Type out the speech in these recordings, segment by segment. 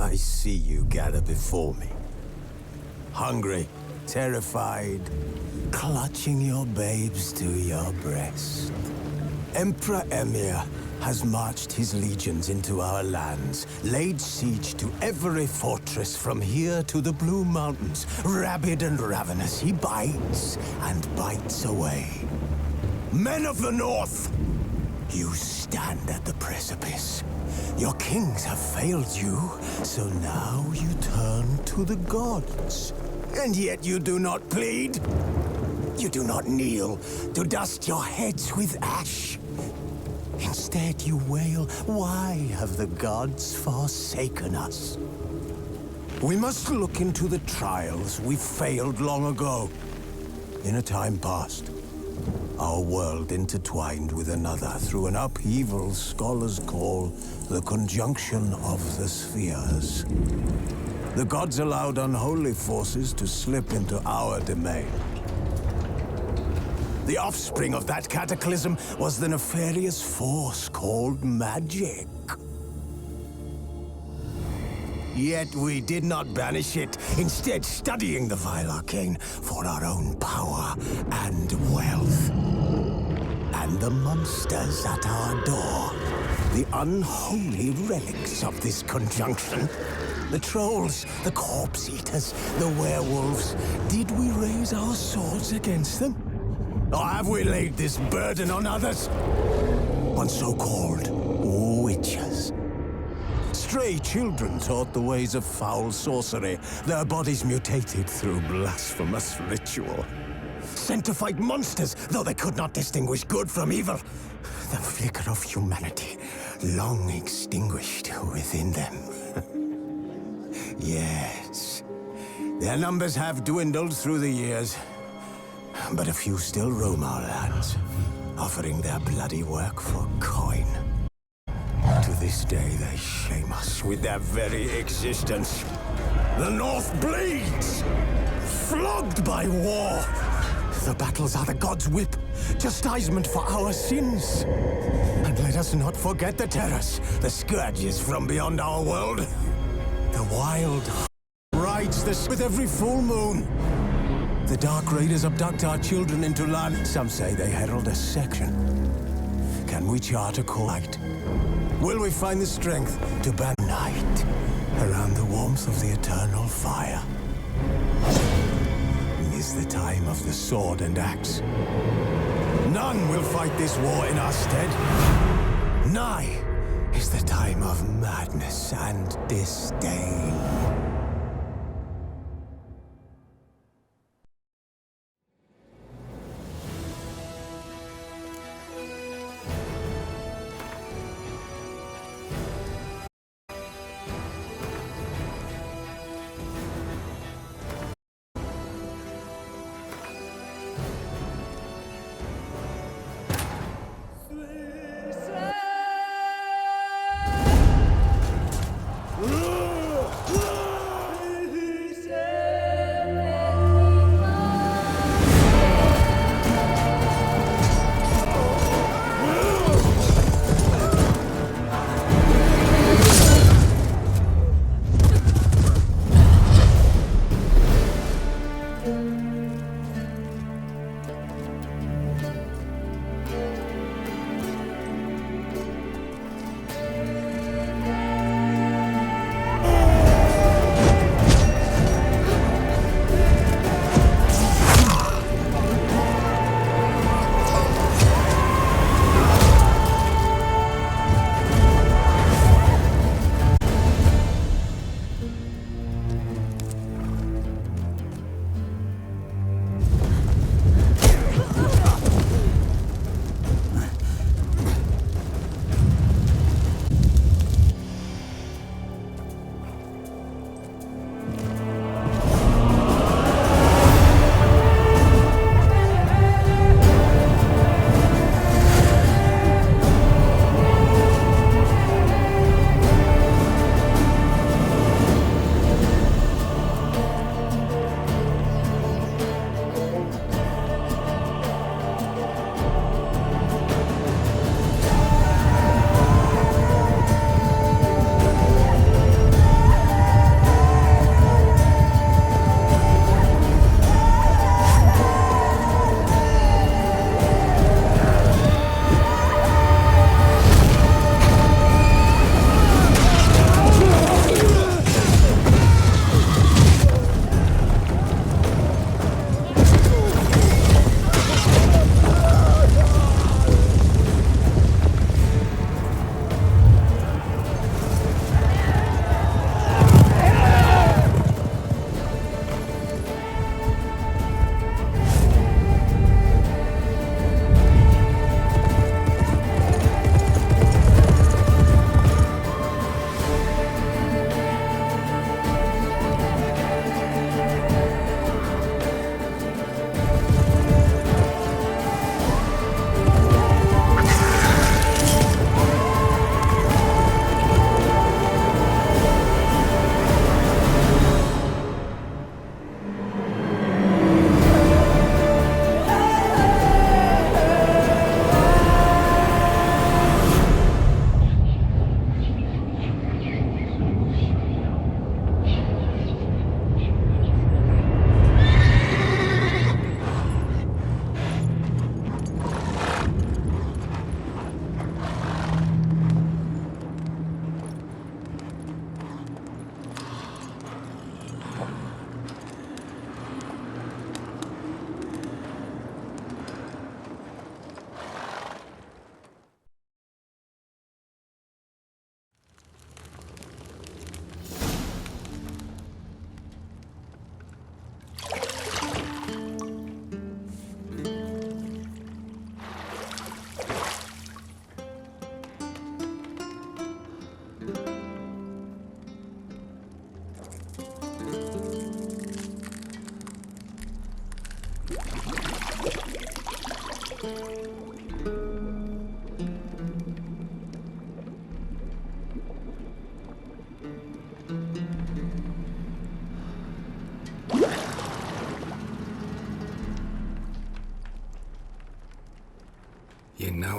I see you gather before me. Hungry, terrified, clutching your babes to your breast. Emperor Emir has marched his legions into our lands, laid siege to every fortress from here to the Blue Mountains. Rabid and ravenous, he bites and bites away. Men of the North, you stand at the precipice. Your kings have failed you, so now you turn to the gods. And yet you do not plead. You do not kneel to dust your heads with ash. Instead you wail, why have the gods forsaken us? We must look into the trials we failed long ago. In a time past, our world intertwined with another through an upheaval scholars call the conjunction of the spheres. The gods allowed unholy forces to slip into our domain. The offspring of that cataclysm was the nefarious force called magic. Yet we did not banish it, instead studying the vile arcane for our own power and wealth. And the monsters at our door, the unholy relics of this conjunction. The trolls, the corpse eaters, the werewolves. Did we raise our swords against them? Or have we laid this burden on others? On so-called witches. Stray children taught the ways of foul sorcery, their bodies mutated through blasphemous ritual. Sent to fight monsters, though they could not distinguish good from evil. The flicker of humanity, long extinguished within them. Yes, their numbers have dwindled through the years. But a few still roam our lands, offering their bloody work for coin. To this day, they shame us with their very existence. The North bleeds, flogged by war. The battles are the gods' whip, chastisement for our sins. And let us not forget the terrors, the scourges from beyond our world. The wild rides this with every full moon. The Dark Raiders abduct our children into land. Some say they herald a section. Can we chart a course? Will we find the strength to ban night around the warmth of the eternal fire? Is the time of the sword and axe. None will fight this war in our stead. Nigh is the time of madness and disdain.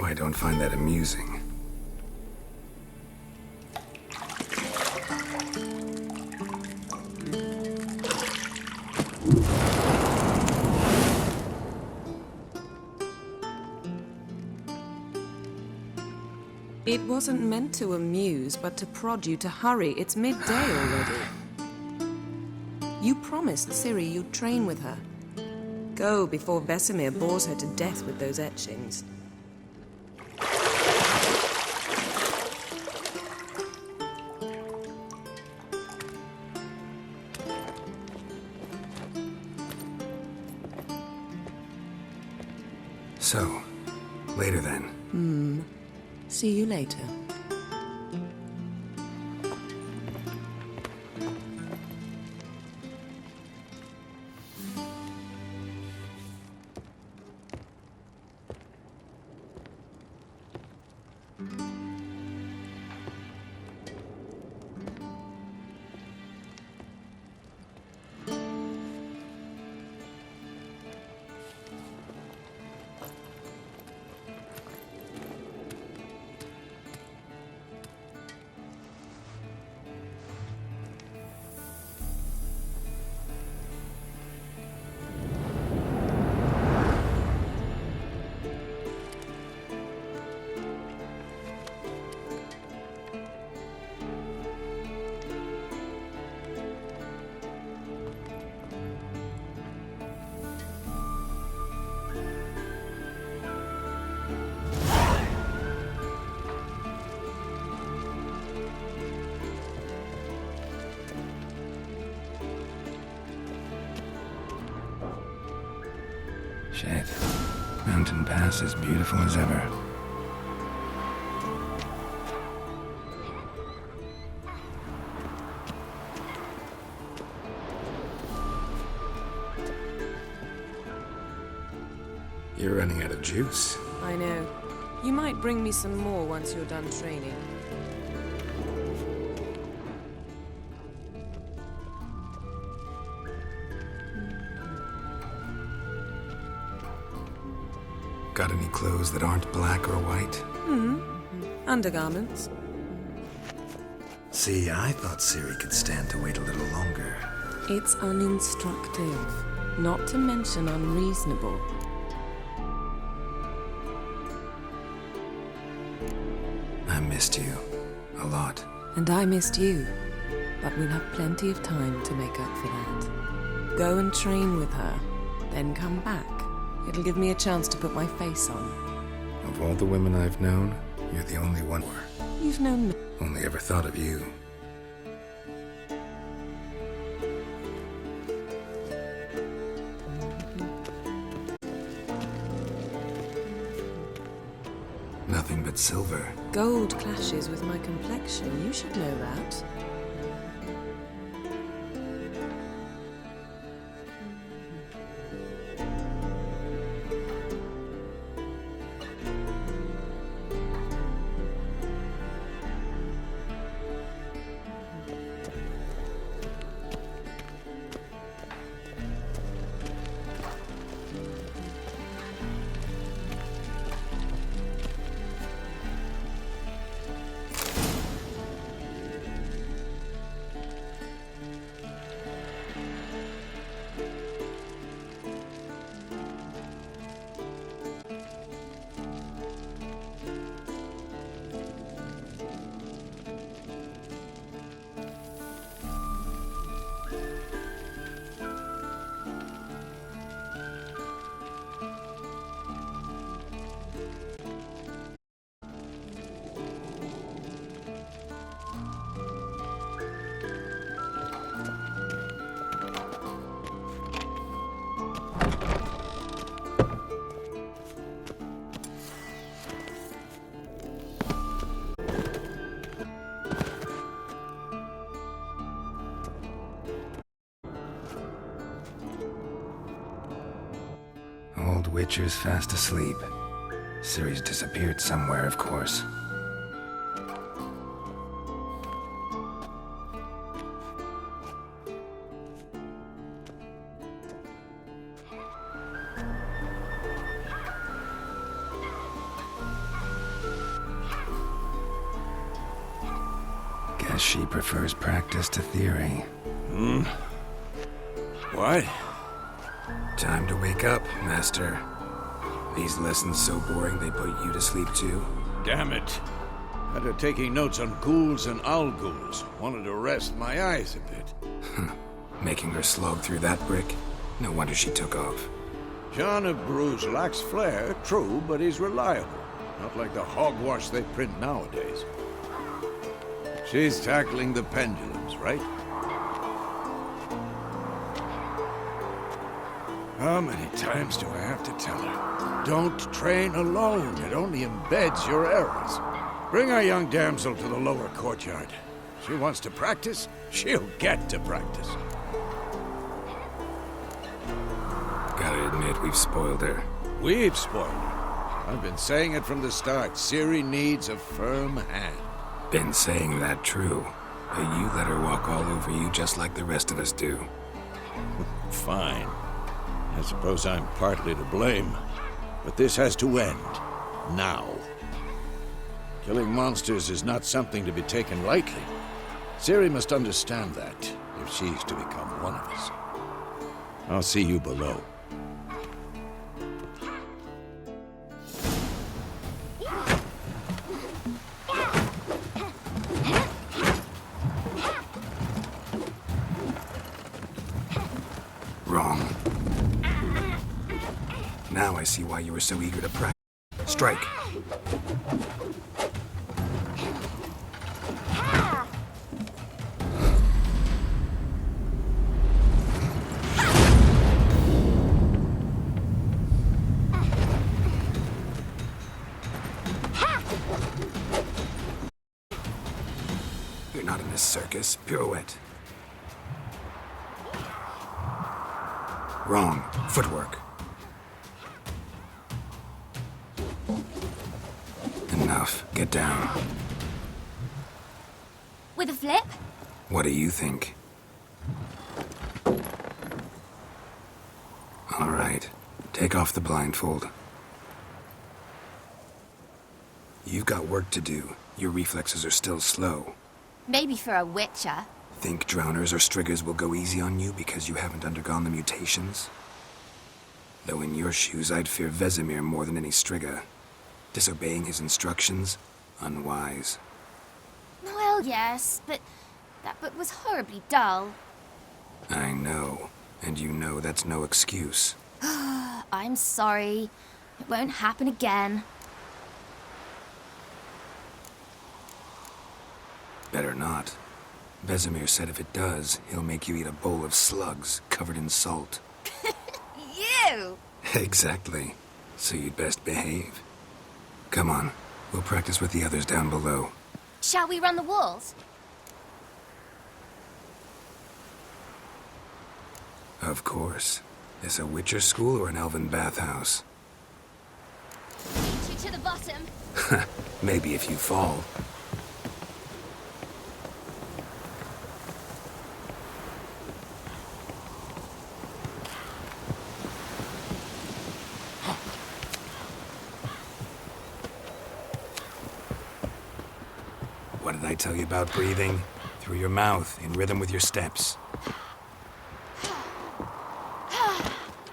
I don't find that amusing. It wasn't meant to amuse, but to prod you to hurry. It's midday already. You promised Ciri you'd train with her. Go before Vesemir bores her to death with those etchings. So, later then. See you later. Shit. Mountain Pass as beautiful as ever. You're running out of juice. I know. You might bring me some more once you're done training. Got any clothes that aren't black or white? Undergarments. See, I thought Ciri could stand to wait a little longer. It's uninstructive, not to mention unreasonable. I missed you. A lot. And I missed you. But we'll have plenty of time to make up for that. Go and train with her, then come back. It'll give me a chance to put my face on. Of all the women I've known, you're the only one who You've known me. only ever thought of you. Nothing but silver. Gold clashes with my complexion. You should know that. Old Witcher's fast asleep. Ciri's disappeared somewhere, of course. Guess she prefers practice to theory. What? Time to wake up, Master. These lessons so boring they put you to sleep too? Damn it. After taking notes on ghouls and owl-ghouls, wanted to rest my eyes a bit. Making her slog through that brick? No wonder she took off. John of Bruges lacks flair, true, but he's reliable. Not like the hogwash they print nowadays. She's tackling the pendulums, right? How many times do I have to tell her? Don't train alone. It only embeds your errors. Bring our young damsel to the lower courtyard. She wants to practice, she'll get to practice. Gotta admit, we've spoiled her. We've spoiled her. I've been saying it from the start. Ciri needs a firm hand. Been saying that true. But you let her walk all over you just like the rest of us do. Fine. I suppose I'm partly to blame. But this has to end. Now. Killing monsters is not something to be taken lightly. Ciri must understand that, if she's to become one of us. I'll see you below. Wrong. Now I see why you were so eager to practice. Strike. You're not in this circus. Pirouette. Wrong. Footwork. Enough. Get down. With a flip? What do you think? All right. Take off the blindfold. You've got work to do. Your reflexes are still slow. Maybe for a witcher. Think drowners or striggers will go easy on you because you haven't undergone the mutations? Though in your shoes, I'd fear Vesemir more than any strigger. Disobeying his instructions? Unwise. Well, yes, but that book was horribly dull. I know. And you know that's no excuse. I'm sorry. It won't happen again. Better not. Vesemir said if it does, he'll make you eat a bowl of slugs covered in salt. You! Exactly. So you'd best behave. Come on. We'll practice with the others down below. Shall we run the walls? Of course. This a Witcher school or an elven bathhouse? Beat you to the bottom. Maybe if you fall. What did I tell you about breathing? Through your mouth, in rhythm with your steps.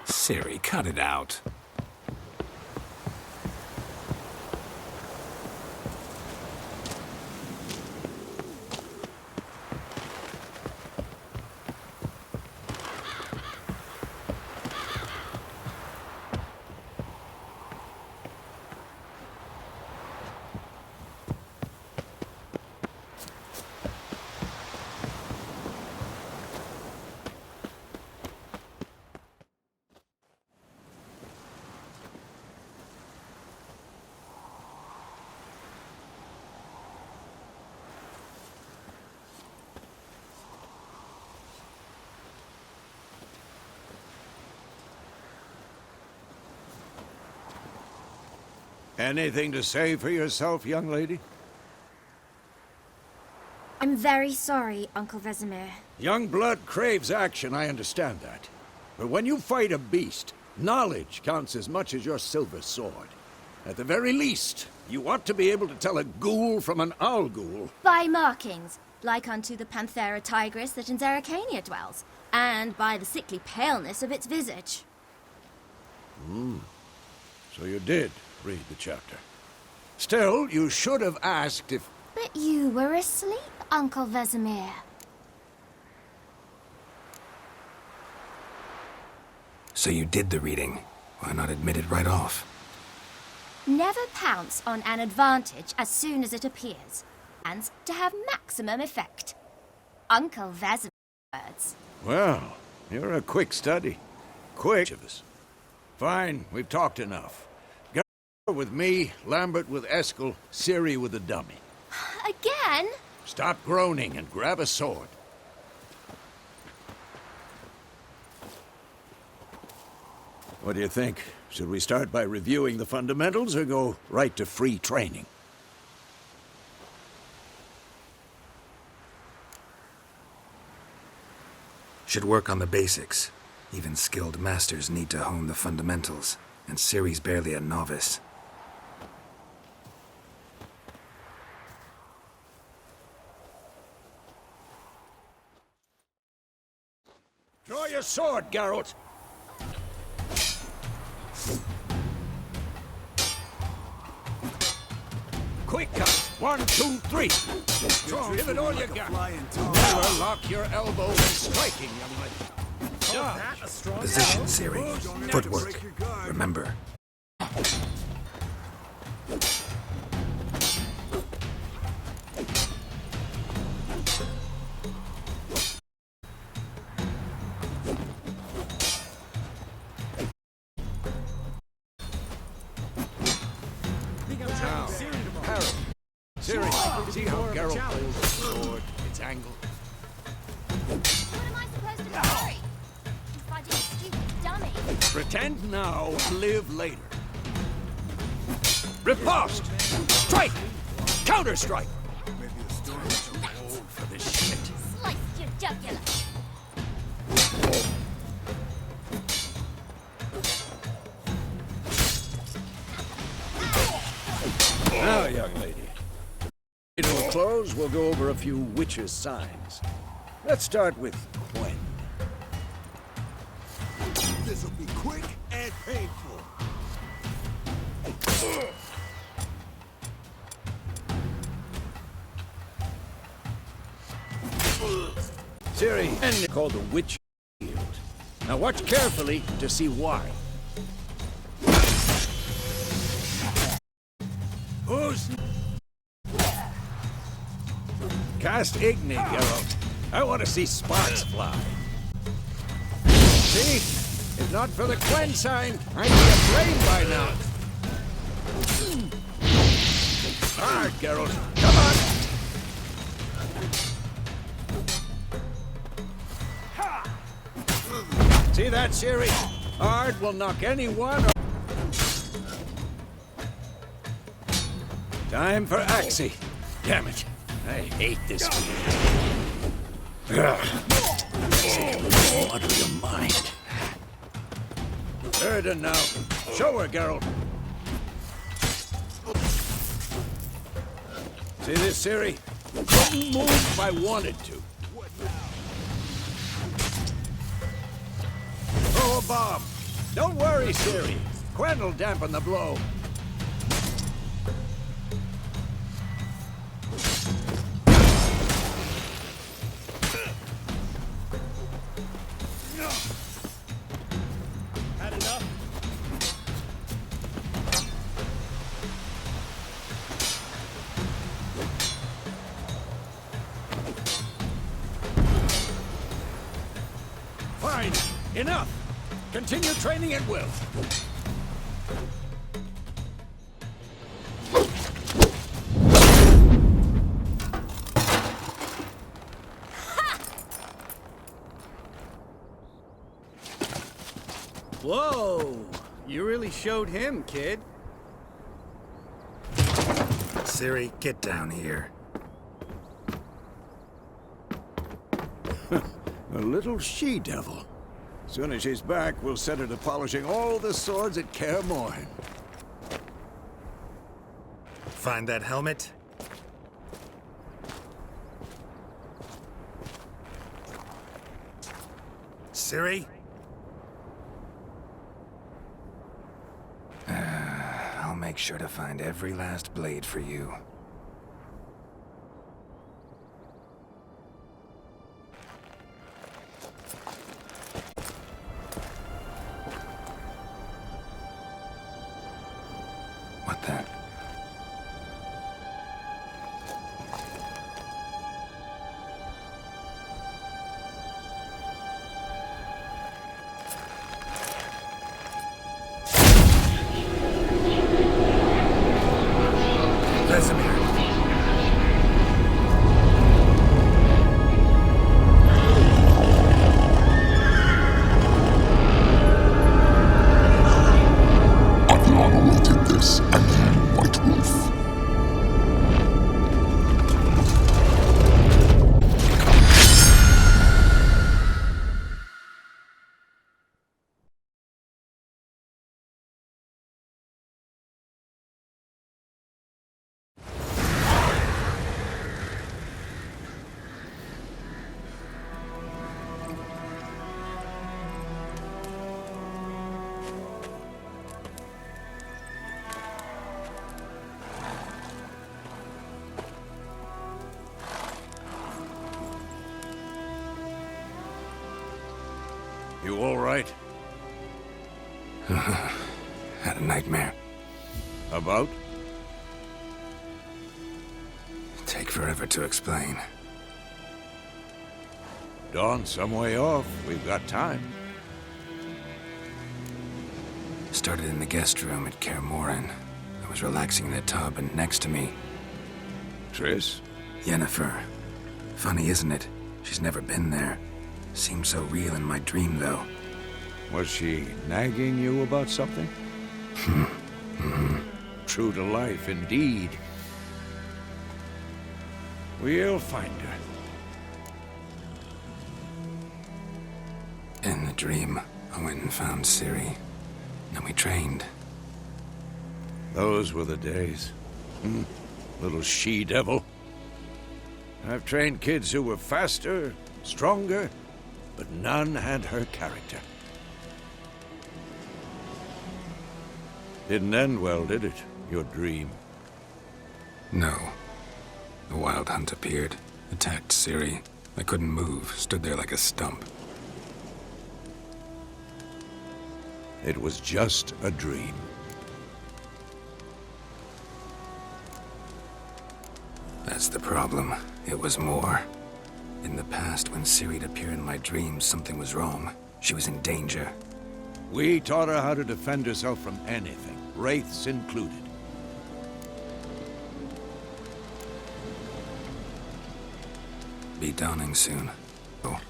Ciri, cut it out. Anything to say for yourself, young lady? I'm very sorry, Uncle Vesemir. Young blood craves action, I understand that. But when you fight a beast, knowledge counts as much as your silver sword. At the very least, You want to be able to tell a ghoul from an owl ghoul. By markings, like unto the Panthera tigris that in Zerrikania dwells, and by the sickly paleness of its visage. So you did read the chapter. Still, you should have asked if... But you were asleep, Uncle Vesemir. So you did the reading. Why not admit it right off? Never pounce on an advantage as soon as it appears, and to have maximum effect. Uncle Vesemir's words. Well, you're a quick study. Quick of us. Fine, we've talked enough. Go with me, Lambert with Eskel, Ciri with the dummy. Again? Stop groaning and grab a sword. What do you think? Should we start by reviewing the fundamentals or go right to free training? Should work on the basics. Even skilled masters need to hone the fundamentals, and Ciri's barely a novice. Draw your sword, Geralt! Quick cut! 1, 2, 3! Give it all you got! Never lock your elbow when striking, young lady. Dodge. Position, Ciri. Footwork. Remember. Ciri, see how Geralt holds the sword, its angle. What am I supposed to do? You fighting a stupid dummy. Pretend now, live later. Riposte! Strike! Counter-strike! Old for this shit. Slice your jugular. Now, young lady. To close, we'll go over a few witches' signs. Let's start with Quen. This'll be quick and painful. Ciri, and called the Witch Shield. Now watch carefully to see why. Who's... Cast Igni, Geralt. I want to see sparks fly. See? If not for the Quen sign, I'd be aflame by now. Hard, Geralt. Come on! See that, Ciri? Hard will knock anyone or... Time for Axii. Damn it. I hate this field. Sick of water your mind. Erden now. Show her, Geralt. See this, Ciri? Couldn't move if I wanted to. Throw a bomb. Don't worry, Ciri. Quen will dampen the blow. Had enough? Fine. Enough. Continue training at will. Whoa! You really showed him, kid. Ciri, get down here. A little she-devil. Soon as she's back, we'll set her to polishing all the swords at Kaer Morhen. find that helmet? Ciri? I'll make sure to find every last blade for you. What the? Vesemir. Avion awaited this, and you, White Wolf. You all right? Had a nightmare. About? Take forever to explain. Dawn's some way off. We've got time. Started in the guest room at Kaer Morhen. I was relaxing in a tub, and next to me, Triss? Yennefer. Funny, isn't it? She's never been there. Seemed so real in my dream, though. Was she nagging you about something? True to life, indeed. We'll find her. In the dream, I went and found Ciri. And we trained. Those were the days. Little she-devil. I've trained kids who were faster, stronger, but none had her character. Didn't end well, did it? Your dream. No. The Wild Hunt appeared, attacked Ciri. I couldn't move, stood there like a stump. It was just a dream. That's the problem. It was more. In the past, when Ciri'd appear in my dreams, something was wrong. She was in danger. We taught her how to defend herself from anything, wraiths included. Be dawning soon. Oh.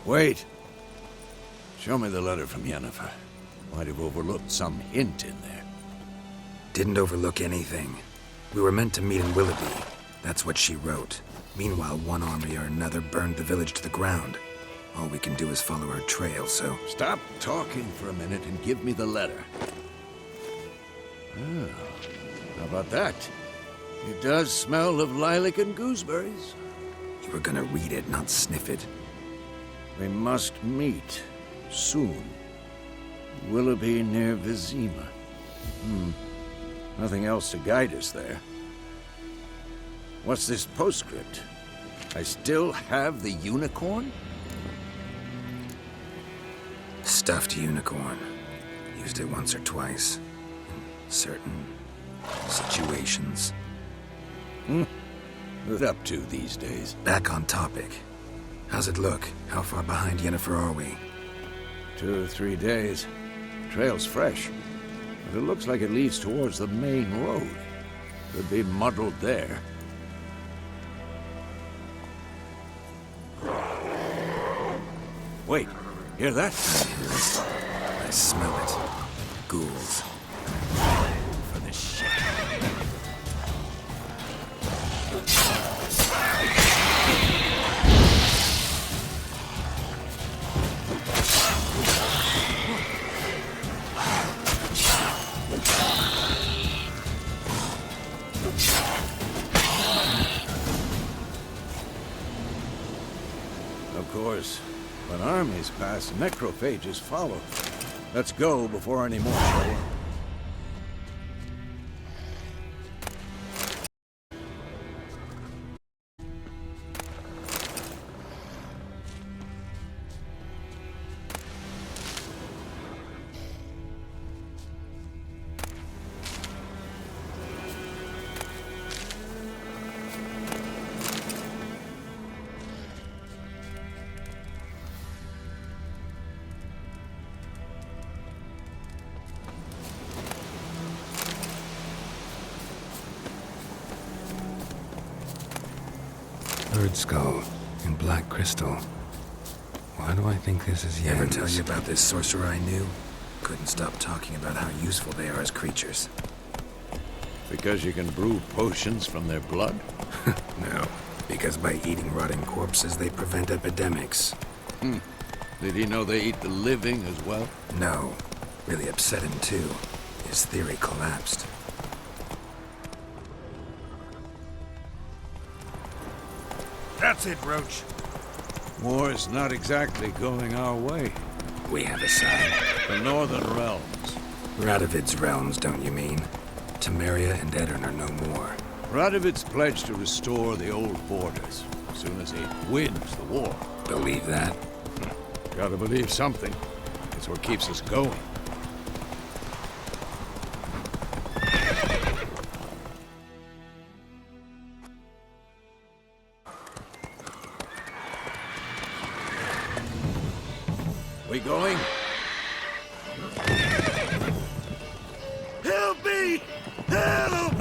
Wait. Show me the letter from Yennefer. Might have overlooked some hint in there. Didn't overlook anything. We were meant to meet in Willoughby. That's what she wrote. Meanwhile, one army or another burned the village to the ground. All we can do is follow her trail, so... Stop talking for a minute and give me the letter. How about that? It does smell of lilac and gooseberries. You were gonna read it, not sniff it. We must meet. Soon. Willoughby near Vizima. Nothing else to guide us there. What's this postscript? I still have the unicorn? Stuffed unicorn. Used it once or twice. In certain situations. What up to these days? Back on topic. How's it look? How far behind Yennefer are we? 2 or 3 days. Trail's fresh, but it looks like it leads towards the main road. Could be muddled there. Wait, hear that? I smell it. Ghouls. For the shit. Of course, when armies pass, necrophages follow. Let's go before any more show up. Bird skull and black crystal. Why do I think this is Ever tell you about this sorcerer I knew? Couldn't stop talking about how useful they are as creatures. Because you can brew potions from their blood? No, because by eating rotting corpses, they prevent epidemics. Did he know they eat the living as well? No. Really upset him, too. His theory collapsed. That's it, Roach. War's not exactly going our way. We have a side. The Northern Realms. Radovid's realms, don't you mean? Temeria and Edirn are no more. Radovid's pledged to restore the old borders as soon as he wins the war. Believe that? Gotta believe something. It's what keeps us going. We going? Help me! Help!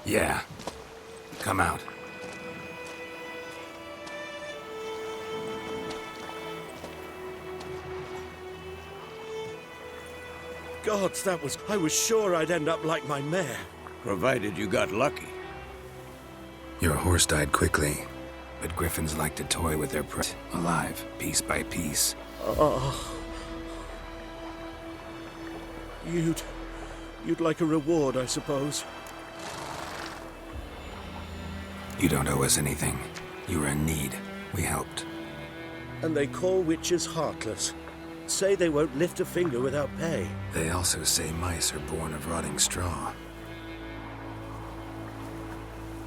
Yeah. Come out. Gods, that was... I was sure I'd end up like my mare. Provided you got lucky. Your horse died quickly, but griffins like to toy with their prey. Alive, piece by piece. You'd like a reward, I suppose. You don't owe us anything. You were in need. We helped. And they call witches heartless. Say they won't lift a finger without pay. They also say mice are born of rotting straw.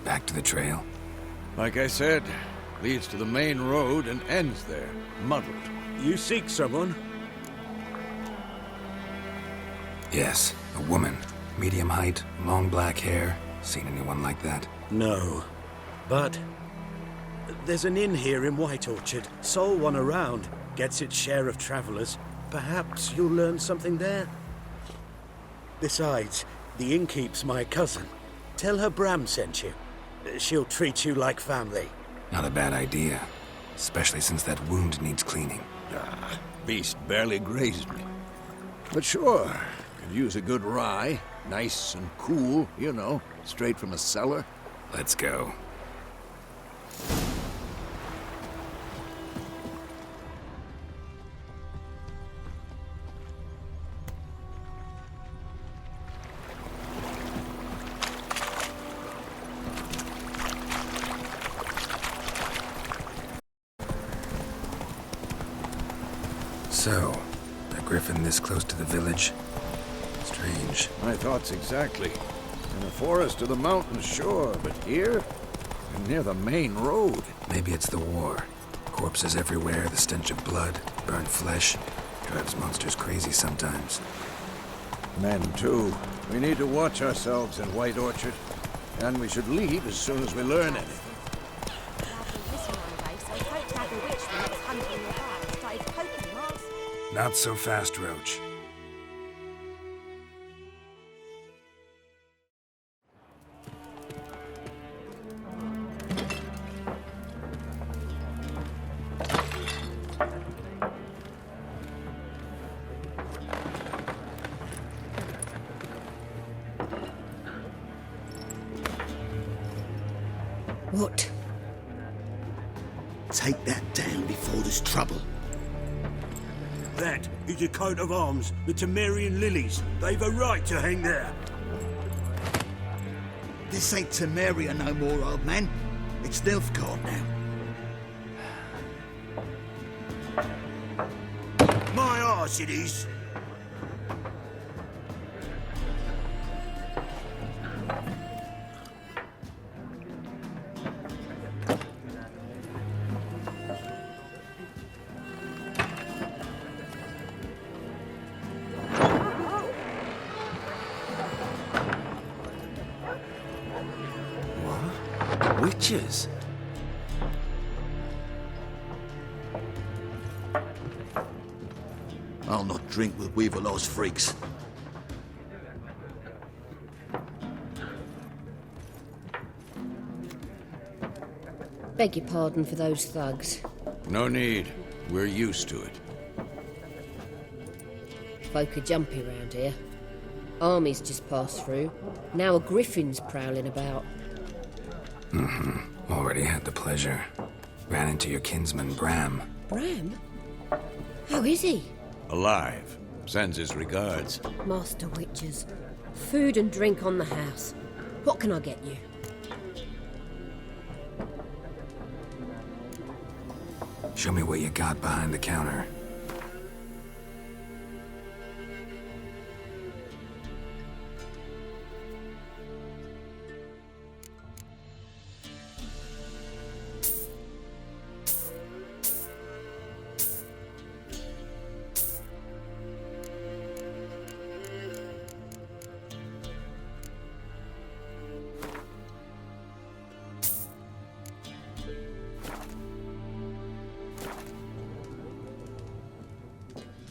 Back to the trail. Like I said, leads to the main road and ends there, muddled. You seek someone? Yes, a woman. Medium height, long black hair. Seen anyone like that? No. But there's an inn here in White Orchard. Sole one around. Gets its share of travelers. Perhaps you'll learn something there. Besides, the innkeep's my cousin. Tell her Bram sent you. She'll treat you like family. Not a bad idea. Especially since that wound needs cleaning. Beast barely grazed me. But sure, could use a good rye. Nice and cool, you know, straight from a cellar. Let's go. So, a griffin this close to the village? Strange. My thoughts exactly. In a forest or the mountains, sure, but here? And near the main road. Maybe it's the war. Corpses everywhere, the stench of blood. Burnt flesh drives monsters crazy sometimes. Men, too. We need to watch ourselves in White Orchard. And we should leave as soon as we learn anything. Not so fast, Roach. What? Take that down before there's trouble. That is a coat of arms, the Temerian lilies. They've a right to hang there. This ain't Temeria no more, old man. It's Nilfgaard now. My arse it is. Witches? I'll not drink with Weaverlaw's freaks. Beg your pardon for those thugs. No need. We're used to it. Folk are jumpy round here. Armies just passed through. Now a griffin's prowling about. Already had the pleasure. Ran into your kinsman, Bram. Bram? How is he? Alive. Sends his regards. Master Witches. Food and drink on the house. What can I get you? Show me what you got behind the counter.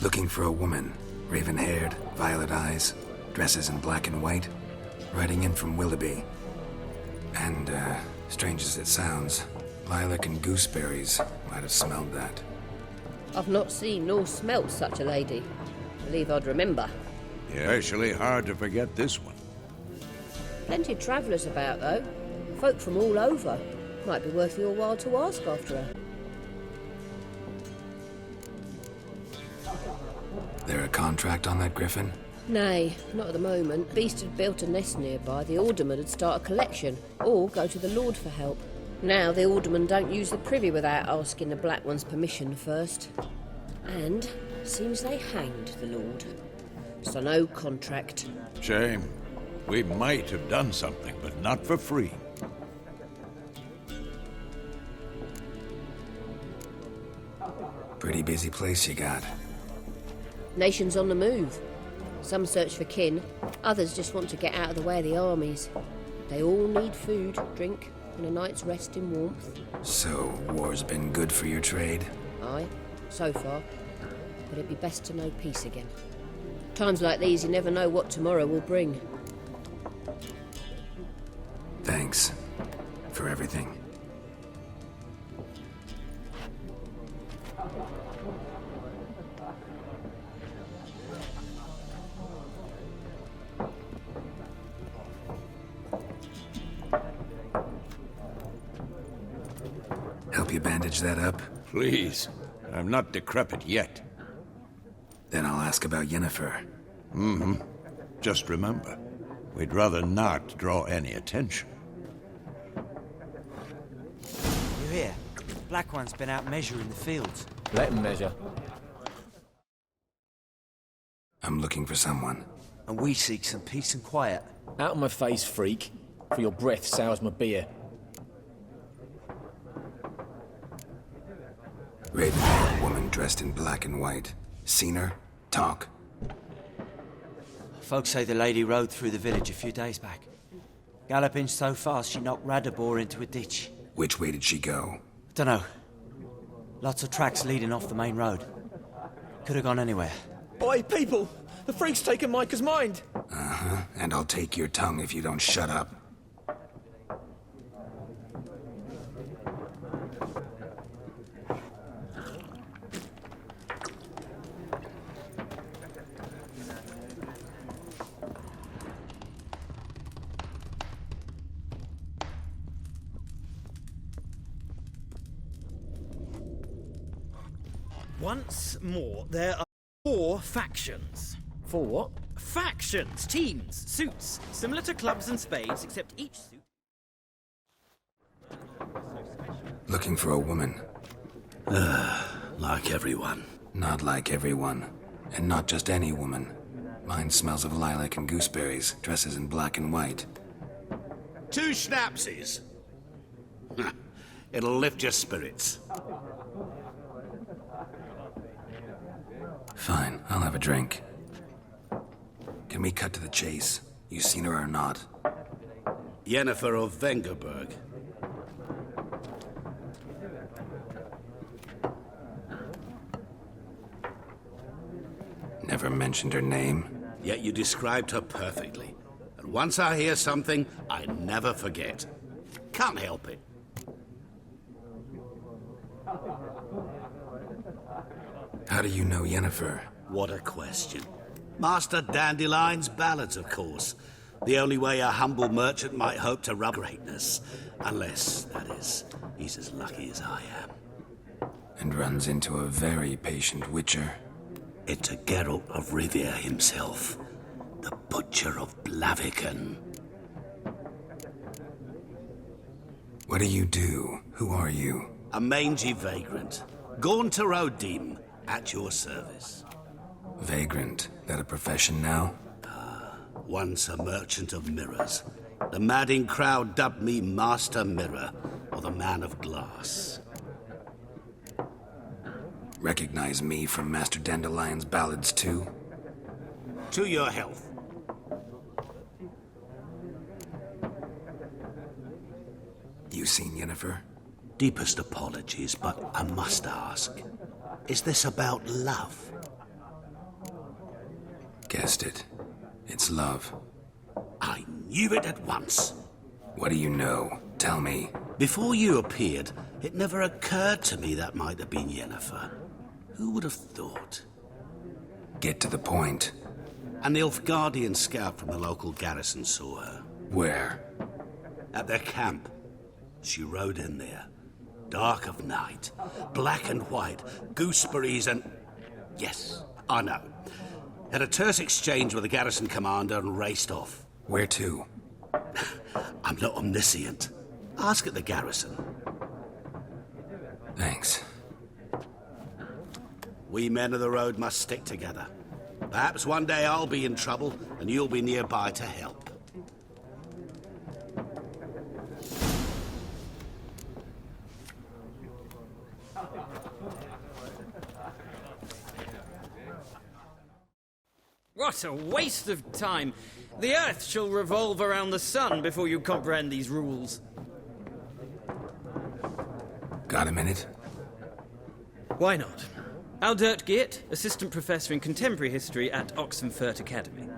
Looking for a woman. Raven-haired, violet eyes, dresses in black and white. Riding in from Willoughby. And, strange as it sounds, lilac and gooseberries might have smelled that. I've not seen nor smelt such a lady. Believe I'd remember. Actually hard to forget this one. Plenty of travellers about, though. Folk from all over. Might be worth your while to ask after her. There a contract on that griffin? Nay, not at the moment. Beast had built a nest nearby. The alderman would start a collection, or go to the Lord for help. Now the alderman don't use the privy without asking the Black One's permission first. And seems they hanged the Lord. So no contract. Shame. We might have done something, but not for free. Pretty busy place you got. Nations on the move. Some search for kin, others just want to get out of the way of the armies. They all need food, drink, and a night's rest in warmth. So, war's been good for your trade? Aye, so far. But it'd be best to know peace again. Times like these, you never know what tomorrow will bring. Thanks for everything. Help you bandage that up? Please. I'm not decrepit yet. Then I'll ask about Yennefer. Just remember, we'd rather not draw any attention. You hear? Black One's been out measuring the fields. Let him measure. I'm looking for someone. And we seek some peace and quiet. Out of my face, freak. For your breath sours my beer. Raven-haired woman dressed in black and white. Seen her? Talk. Folks say the lady rode through the village a few days back. Galloping so fast she knocked Radabor into a ditch. Which way did she go? Dunno. Lots of tracks leading off the main road. Could have gone anywhere. Oi, people! The freak's taken Micah's mind! Uh-huh. And I'll take your tongue if you don't shut up. Once more, there are 4 factions. 4 what? Factions, teams, suits, similar to clubs and spades, except each suit... Looking for a woman. Like everyone. Not like everyone. And not just any woman. Mine smells of lilac and gooseberries, dresses in black and white. 2 schnapsies. It'll lift your spirits. Fine, I'll have a drink. Can we cut to the chase? You seen her or not? Yennefer of Vengerberg. Never mentioned her name. Yet you described her perfectly. And once I hear something, I never forget. Can't help it. How do you know Yennefer? What a question. Master Dandelion's ballads, of course. The only way a humble merchant might hope to rub greatness. Unless, that is, he's as lucky as I am. And runs into a very patient witcher. Into Geralt of Rivia himself. The Butcher of Blaviken. What do you do? Who are you? A mangy vagrant. Gaunter Odim, at your service. Vagrant? That a profession now? Once a merchant of mirrors. The madding crowd dubbed me Master Mirror, or the Man of Glass. Recognize me from Master Dandelion's ballads too? To your health. You seen Yennefer? Deepest apologies, but I must ask. Is this about love? Guessed it. It's love. I knew it at once. What do you know? Tell me. Before you appeared, it never occurred to me that might have been Yennefer. Who would have thought? Get to the point. A Nilfgaardian scout from the local garrison saw her. Where? At their camp. She rode in there. Dark of night. Black and white. Gooseberries and... Yes, I know. Had a terse exchange with the garrison commander and raced off. Where to? I'm not omniscient. Ask at the garrison. Thanks. We men of the road must stick together. Perhaps one day I'll be in trouble and you'll be nearby to help. What a waste of time! The Earth shall revolve around the sun before you comprehend these rules. Got a minute? Why not? Aldert Geert, Assistant Professor in Contemporary History at Oxenfurt Academy.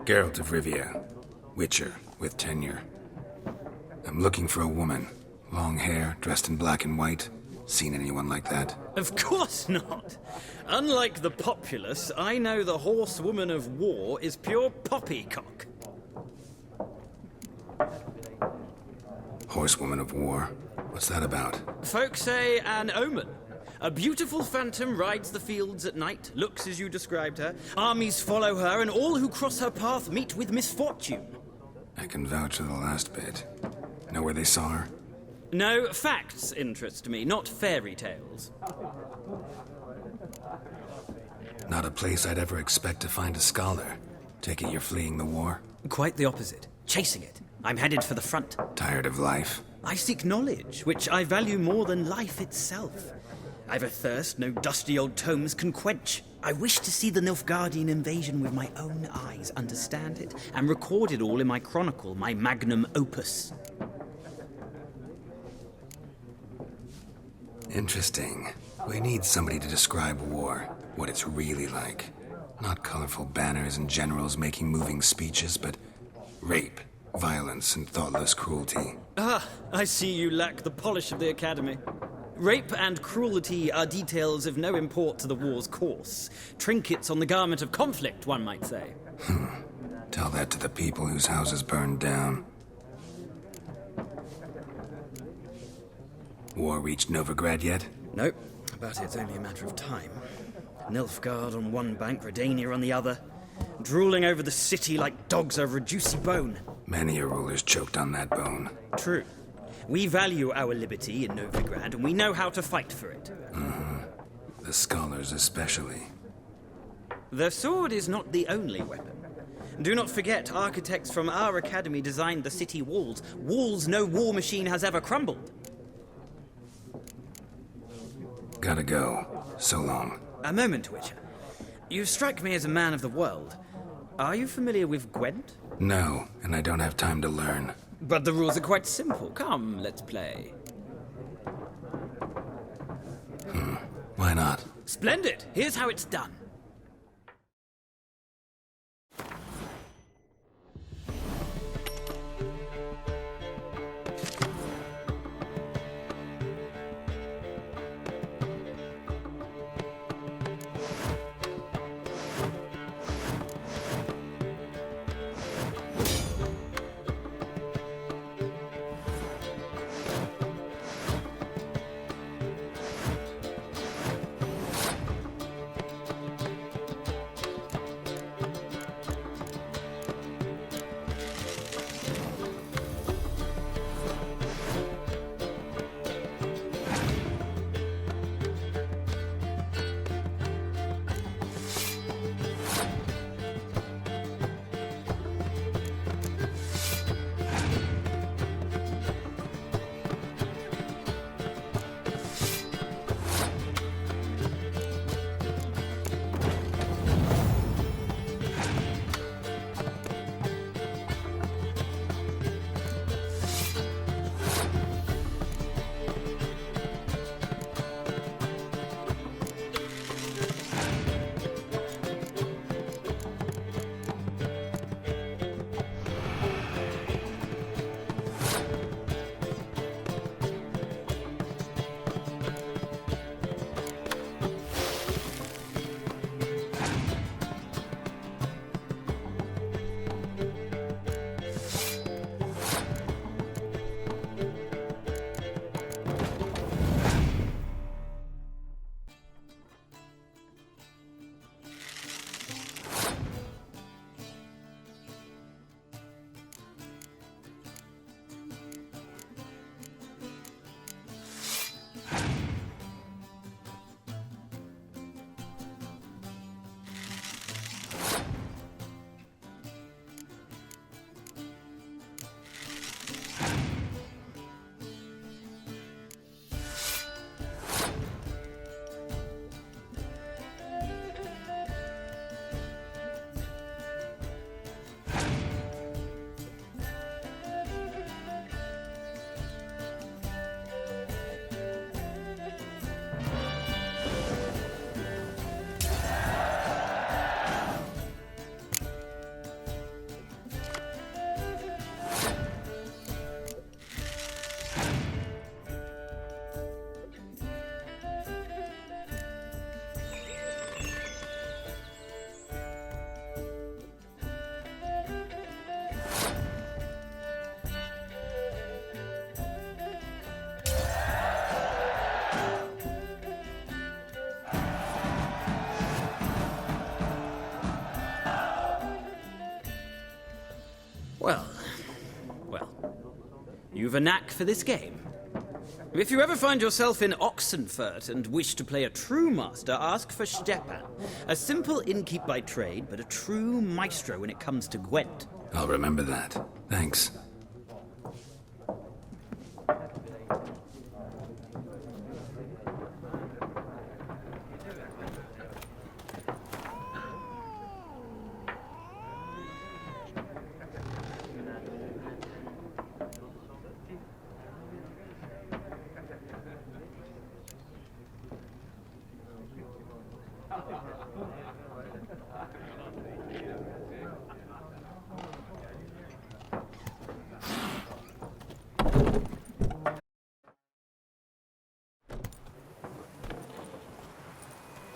Geralt of Rivia. Witcher, with tenure. I'm looking for a woman. Long hair, dressed in black and white. Seen anyone like that? Of course not! Unlike the populace, I know the horsewoman of war is pure poppycock. Horsewoman of war? What's that about? Folk say an omen. A beautiful phantom rides the fields at night, looks as you described her. Armies follow her, and all who cross her path meet with misfortune. I can vouch for the last bit. Know where they saw her? No, facts interest me, not fairy tales. Not a place I'd ever expect to find a scholar. Take it you're fleeing the war? Quite the opposite. Chasing it. I'm headed for the front. Tired of life? I seek knowledge, which I value more than life itself. I've a thirst no dusty old tomes can quench. I wish to see the Nilfgaardian invasion with my own eyes, understand it, and record it all in my chronicle, my magnum opus. Interesting. We need somebody to describe war, what it's really like. Not colorful banners and generals making moving speeches, but rape, violence, and thoughtless cruelty. Ah, I see you lack the polish of the Academy. Rape and cruelty are details of no import to the war's course. Trinkets on the garment of conflict, one might say. Tell that to the people whose houses burned down. War reached Novigrad yet? Nope, but it's only a matter of time. Nilfgaard on one bank, Redania on the other, drooling over the city like dogs over a juicy bone. Many a ruler's choked on that bone. True. We value our liberty in Novigrad, and we know how to fight for it. The scholars especially. The sword is not the only weapon. Do not forget, architects from our academy designed the city walls. Walls no war machine has ever crumbled. Gotta go. So long. A moment, Witcher. You strike me as a man of the world. Are you familiar with Gwent? No, and I don't have time to learn. But the rules are quite simple. Come, let's play. Why not? Splendid! Here's how it's done. Well. You've a knack for this game. If you ever find yourself in Oxenfurt and wish to play a true master, ask for Stepan. A simple innkeep by trade, but a true maestro when it comes to Gwent. I'll remember that. Thanks.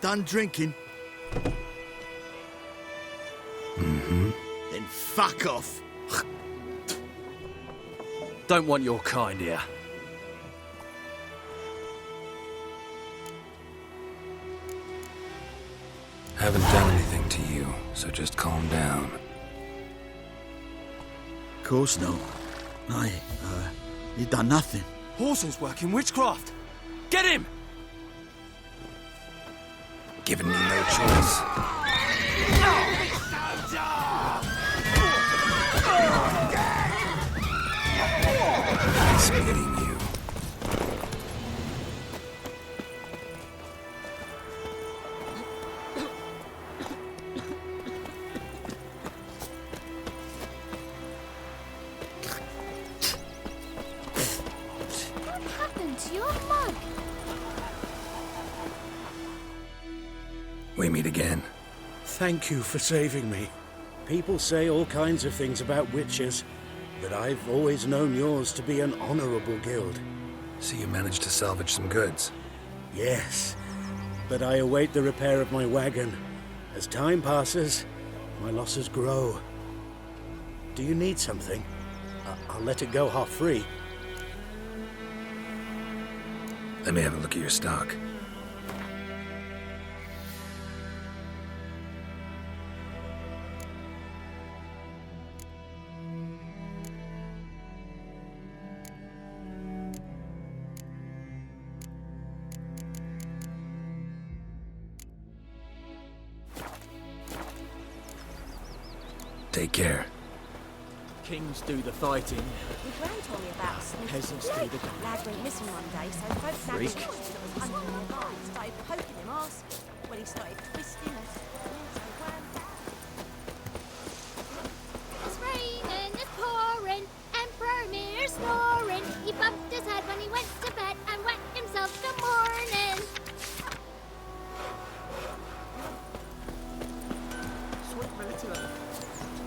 done drinking? Mm-hmm. Then fuck off. Don't want your kind here. Haven't done anything to you, so just calm down. Of course not. No, you done nothing. Horson's working witchcraft. Get him! Given me no choice. Splitting you. What happened to your mug? We meet again. Thank you for saving me. People say all kinds of things about witches, but I've always known yours to be an honorable guild. So you managed to salvage some goods? Yes, but I await the repair of my wagon. As time passes, my losses grow. Do you need something? I'll let it go half-free. Let me have a look at your stock. Take care. Kings do the fighting. My grand told me about Sniff. Peasants do the... Lad went missing one day, so folks had Freak. his horse that was under the guard. Started poking him, asking. When he started twisting and It's raining, it's pouring, Emperor Mir snoring. He bumped his head when he went to bed and wet himself good morning. Sweet Melitula.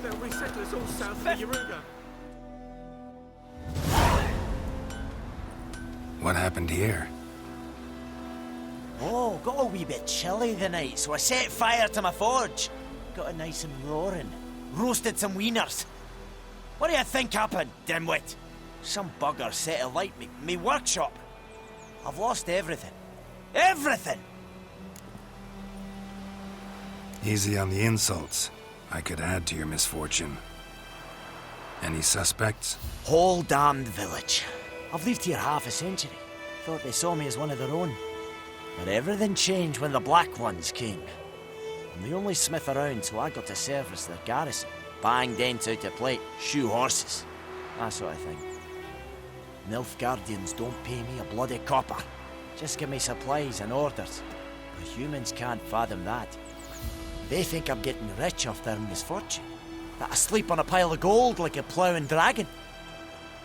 They'll resettle us all south of Yaruga. What happened here? Oh, got a wee bit chilly the night, so I set fire to my forge. Got it nice and roaring. Roasted some wieners. What do you think happened, dimwit? Some bugger set alight me workshop. I've lost everything. Everything! Easy on the insults. I could add to your misfortune. Any suspects? Whole damned village. I've lived here half a century. Thought they saw me as one of their own. But everything changed when the Black Ones came. I'm the only smith around, so I got to service their garrison. Bang dents out of plate, shoe horses. That sort of thing. Nilfgaardians don't pay me a bloody copper. Just give me supplies and orders. But humans can't fathom that. They think I'm getting rich off their misfortune. That I sleep on a pile of gold like a ploughing dragon.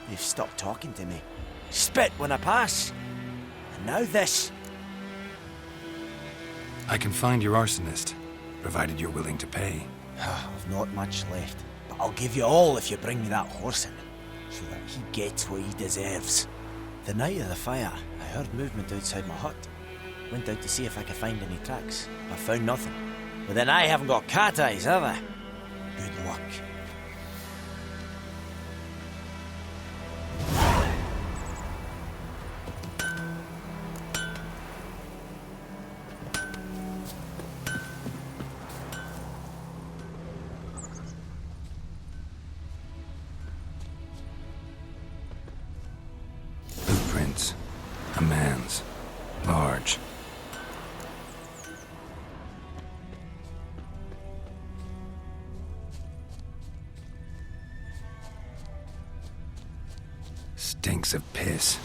They've stopped talking to me. Spit when I pass. And now this. I can find your arsonist, provided you're willing to pay. I've not much left, but I'll give you all if you bring me that horse in, so that he gets what he deserves. The night of the fire, I heard movement outside my hut. Went out to see if I could find any tracks. I found nothing. But then I haven't got cat eyes, have I? Good luck. Footprints. A man's. Large. Stinks of piss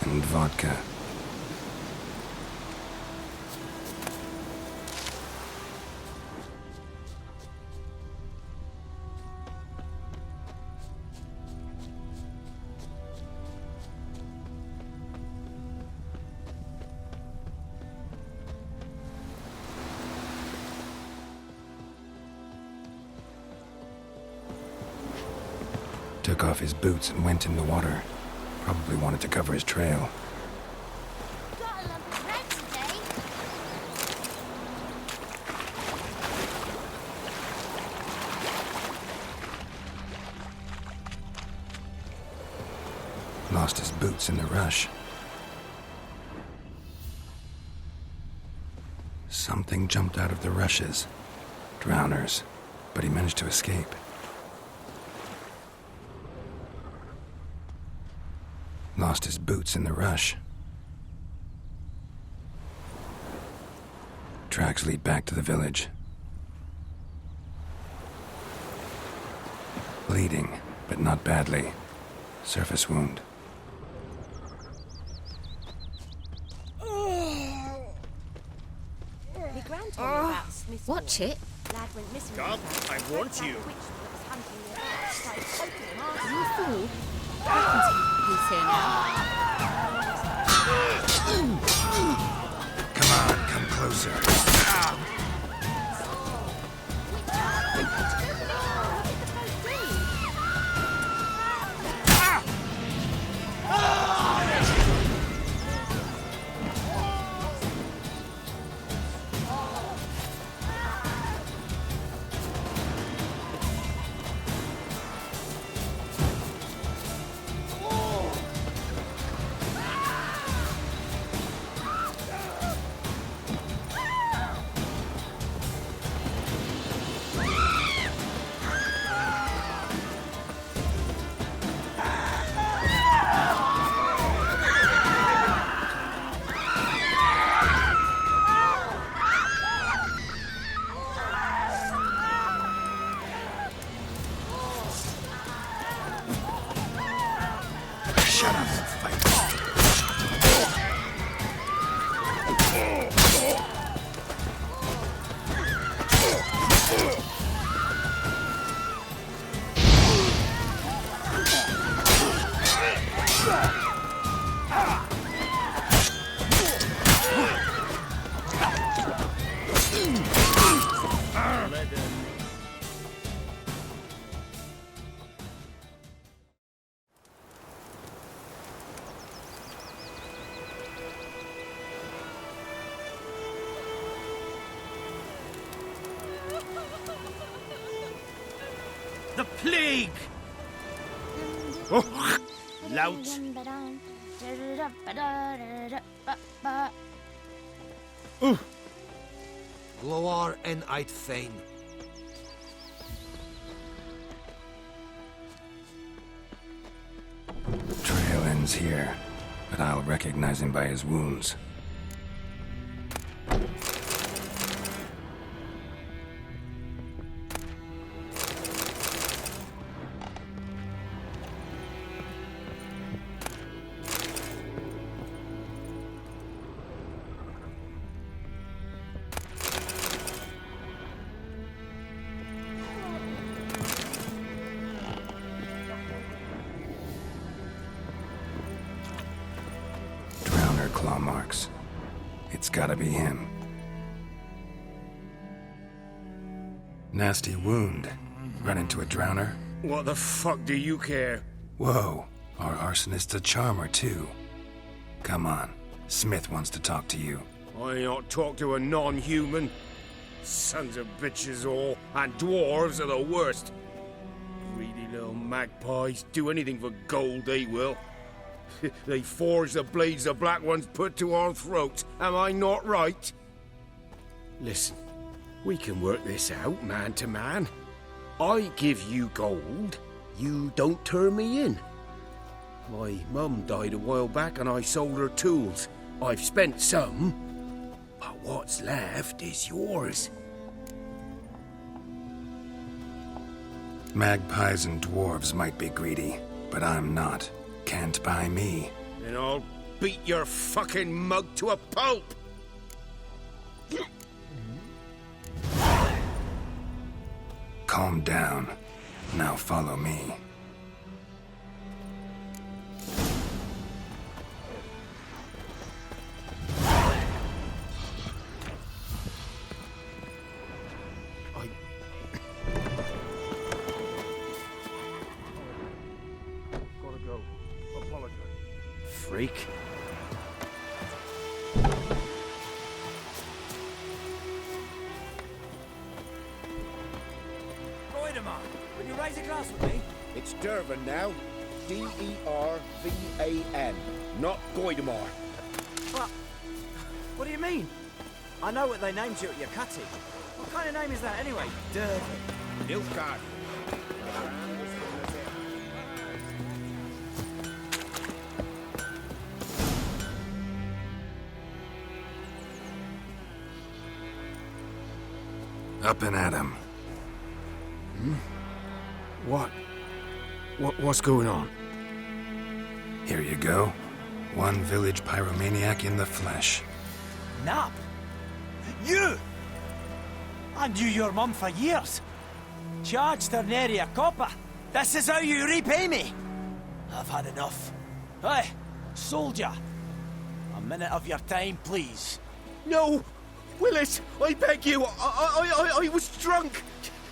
and vodka. Took off his boots and went in the water. Probably wanted to cover his trail. Got a lump of bread today. Lost his boots in the rush. Something jumped out of the rushes. Drowners. But he managed to escape. Lost his boots in the rush. Tracks lead back to the village. Bleeding, but not badly. Surface wound. My grand told me about Smith's Watch boy. it. Lad went missing. Come, I warned you. The witch that was hunting the about started poking him after. You fool. He's here now. Come on, come closer. Shut up and fight. The plague! Lout. Gloar en uit Fein. Trail ends here, but I'll recognize him by his wounds. Claw marks. It's gotta be him. Nasty wound. Run into a drowner? What the fuck do you care? Whoa, our arsonist's a charmer too. Come on, Smith wants to talk to you. I ain't not talk to a non-human. Sons of bitches all, and dwarves are the worst. Greedy little magpies, do anything for gold, they will. They forge the blades the Black Ones put to our throats. Am I not right? Listen, we can work this out man to man. I give you gold, you don't turn me in. My mum died a while back and I sold her tools. I've spent some, but what's left is yours. Magpies and dwarves might be greedy, but I'm not. Can't buy me. Then I'll beat your fucking mug to a pulp! Calm down. Now follow me. Freak. Riderman, will you raise a glass with me? It's Durban now. Dervan, not Goidamar. What do you mean? I know what they named you at Yakati. What kind of name is that anyway? Dervan. Nilfgaard. Up and at him. What's going on? Here you go. One village pyromaniac in the flesh. Nap? You? I knew your mum for years. Charged her nary a copper. This is how you repay me. I've had enough. Hey, soldier. A minute of your time, please. No! Willis, I beg you. I was drunk.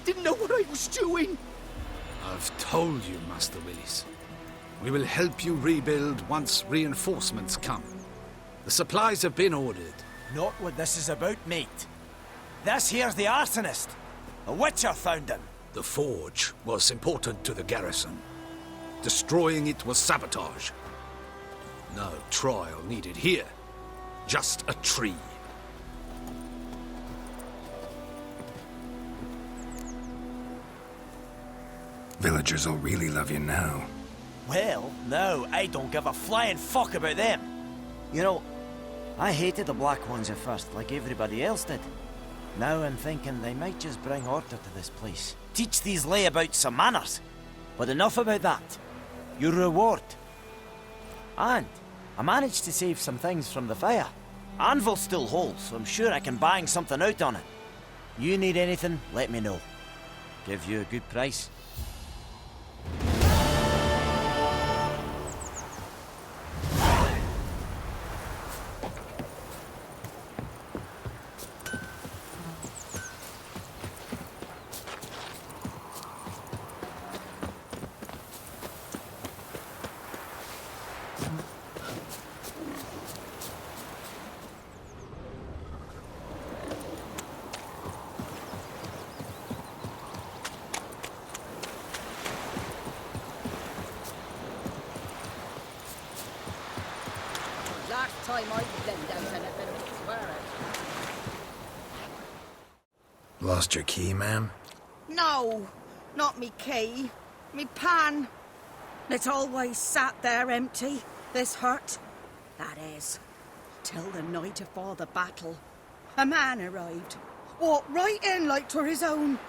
Didn't know what I was doing. I've told you, Master Willis. We will help you rebuild once reinforcements come. The supplies have been ordered. Not what this is about, mate. This here's the arsonist. A witcher found him. The forge was important to the garrison. Destroying it was sabotage. No trial needed here. Just a tree. Villagers will really love you now. Well, no, I don't give a flying fuck about them. You know, I hated the Black Ones at first, like everybody else did. Now I'm thinking they might just bring order to this place. Teach these layabouts some manners. But enough about that. Your reward. And I managed to save some things from the fire. Anvil still holds, so I'm sure I can bang something out on it. You need anything, let me know. Give you a good price. Last time I lent out anything, swear it. Lost your key, ma'am? No, not me key. Me pan. It's always sat there empty, this hut. That is, till the night afore the battle. A man arrived. Walked right in like 'twere his own.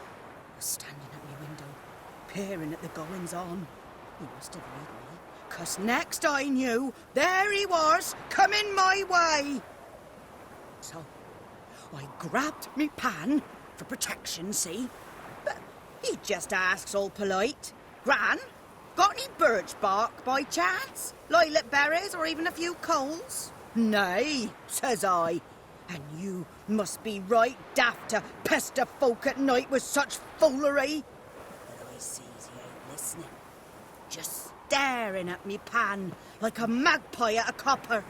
Was standing at me window, peering at the goings-on. He must have read me, 'cause next I knew, there he was, coming my way. So, I grabbed me pan, for protection, see? But he just asks all polite, Gran, got any birch bark by chance? Lilac berries or even a few coals? Nay, says I. And you must be right daft to pester folk at night with such foolery. But I sees he ain't listening. Just staring at me pan like a magpie at a copper.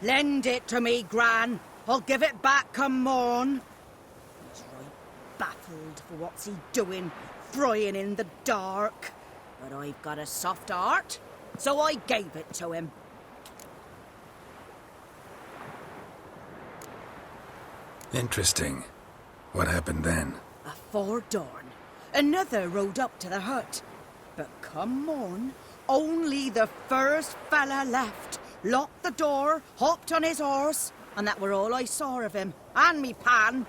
Lend it to me, Gran. I'll give it back come morn. He's right baffled for what's he doing, frying in the dark. But I've got a soft heart, so I gave it to him. Interesting. What happened then? Afore dawn, another rode up to the hut. But come morn, only the first fella left, locked the door, hopped on his horse, and that were all I saw of him, and me pan.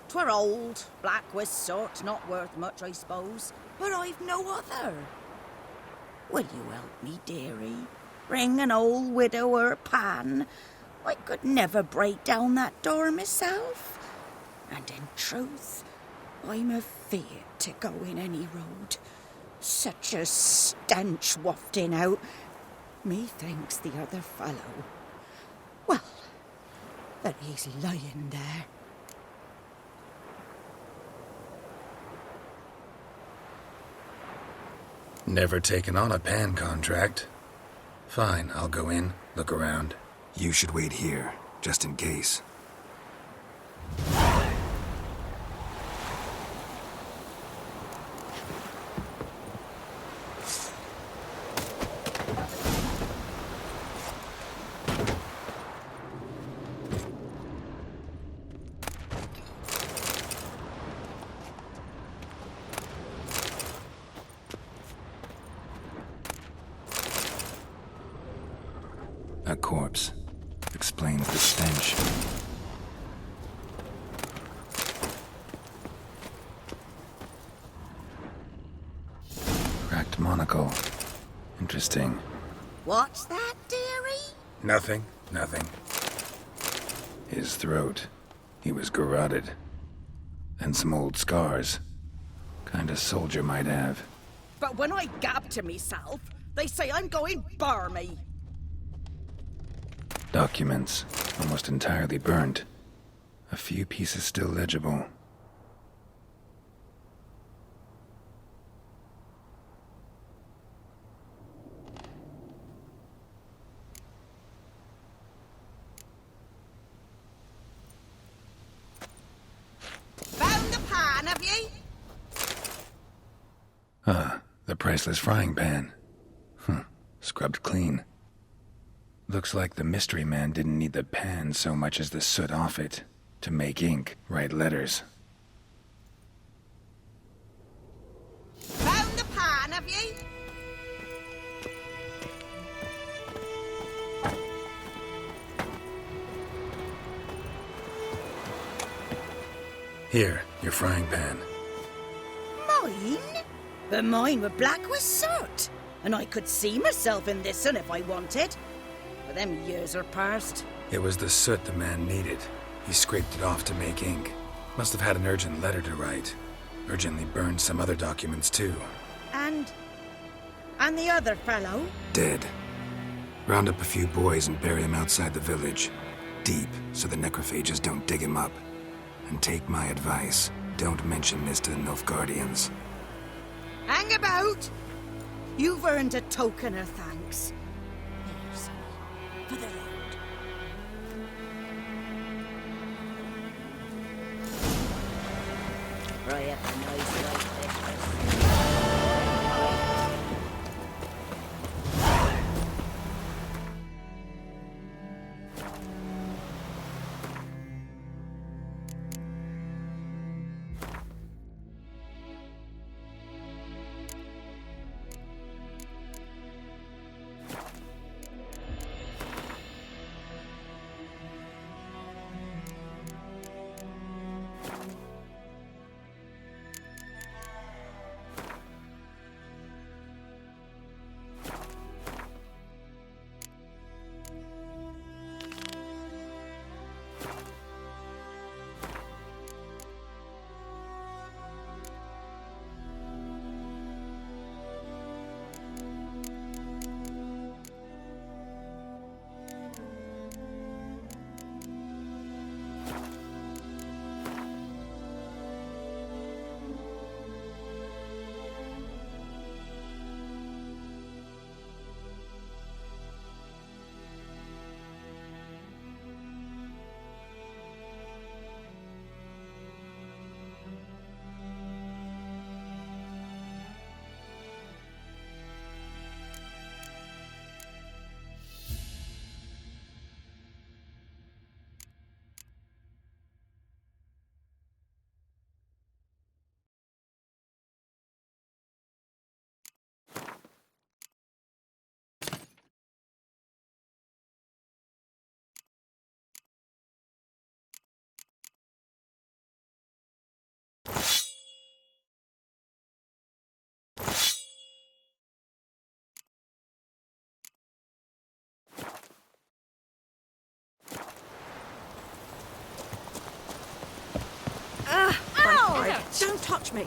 'Twere old, black with soot, not worth much, I suppose, but I've no other. Will you help me, dearie? Bring an old widower pan. I could never break down that door myself. And in truth, I'm afeard to go in any road. Such a stench wafting out. Methinks the other fellow, well, that he's lying there. Never taken on a pan contract. Fine, I'll go in, look around. You should wait here, just in case. corpse. Explains the stench. Cracked monocle. Interesting. What's that, dearie? Nothing. His throat. He was garroted. And some old scars. Kind of soldier might have. But when I gab to myself, they say I'm going barmy. Documents. Almost entirely burnt. A few pieces still legible. Found the pan, have ye? The priceless frying pan. Scrubbed clean. Looks like the mystery man didn't need the pan so much as the soot off it. To make ink, write letters. Found the pan, have ye? Here, your frying pan. Mine? But mine were black with soot. And I could see myself in this one if I wanted. But them years are past. It was the soot the man needed. He scraped it off to make ink. Must have had an urgent letter to write. Urgently burned some other documents too. And the other fellow? Dead. Round up a few boys and bury him outside the village. Deep, so the necrophages don't dig him up. And take my advice. Don't mention this to the Nilfgaardians. Hang about! You've earned a token of thanks. Here, sonny, for the road. Right up a nice light this. Don't touch me.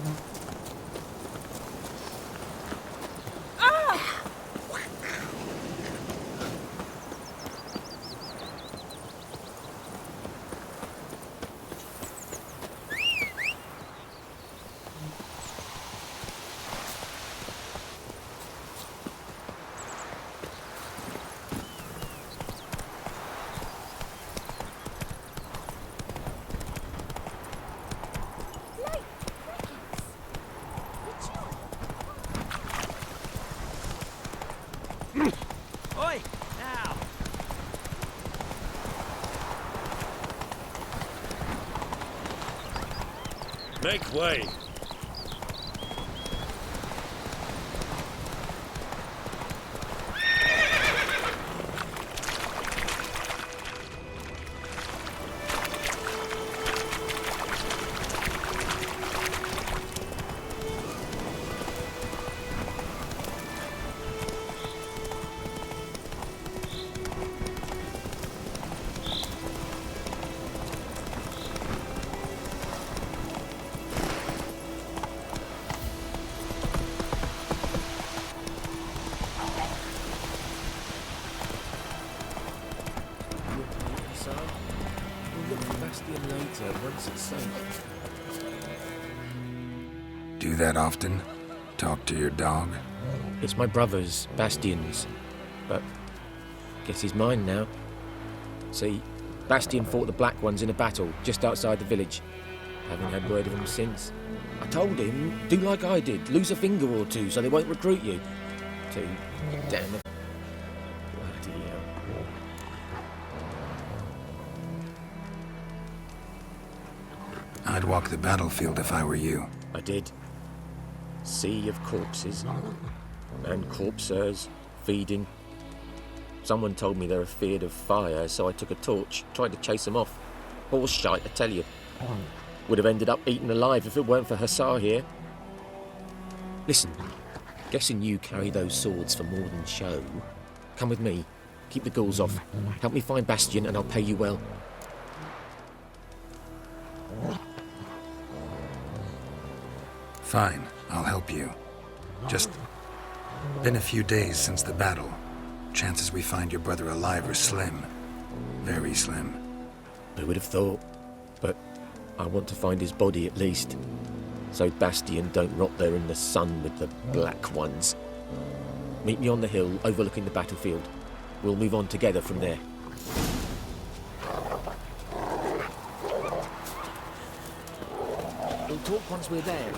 Oi, now! Make way! do that often? Talk to your dog? It's my brother's, Bastian's. But guess he's mine now. See, Bastian fought the Black Ones in a battle just outside the village. Haven't had word of him since. I told him, do like I did, lose a finger or two so they won't recruit you. Too damn it. Bloody hell. I'd walk the battlefield if I were you. I did. Sea of corpses. And corpsers, feeding. Someone told me they're afeard of fire, so I took a torch, tried to chase them off. Horse shite, I tell you. Would have ended up eaten alive if it weren't for Hussar here. Listen, guessing you carry those swords for more than show. Come with me. Keep the ghouls off. Help me find Bastian and I'll pay you well. Fine, I'll help you. Just been a few days since the battle. Chances we find your brother alive are slim. Very slim. Who would have thought? But I want to find his body at least. So Bastian don't rot there in the sun with the Black Ones. Meet me on the hill overlooking the battlefield. We'll move on together from there. We'll talk once we're there.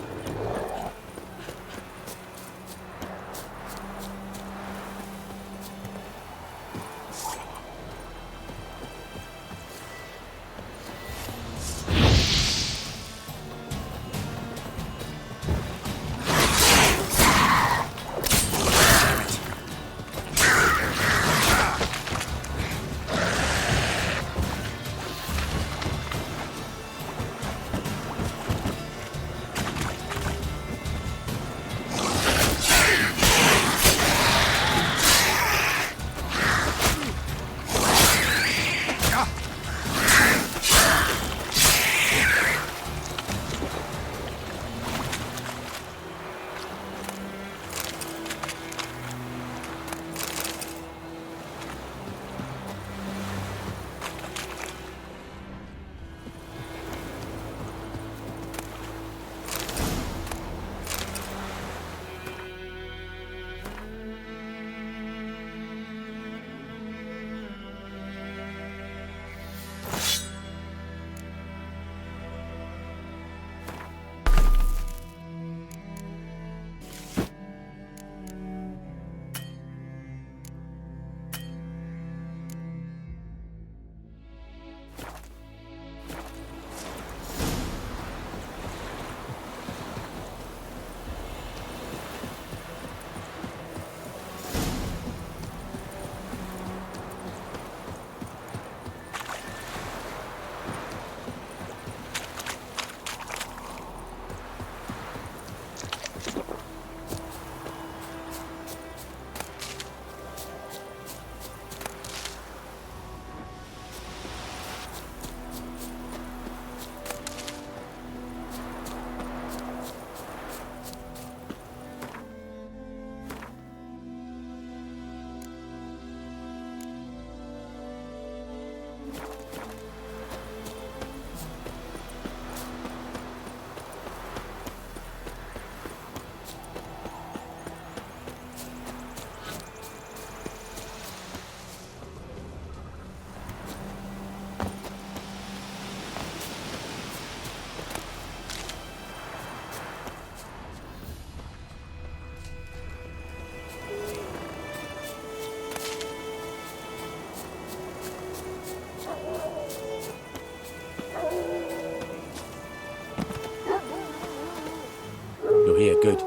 You're here, good.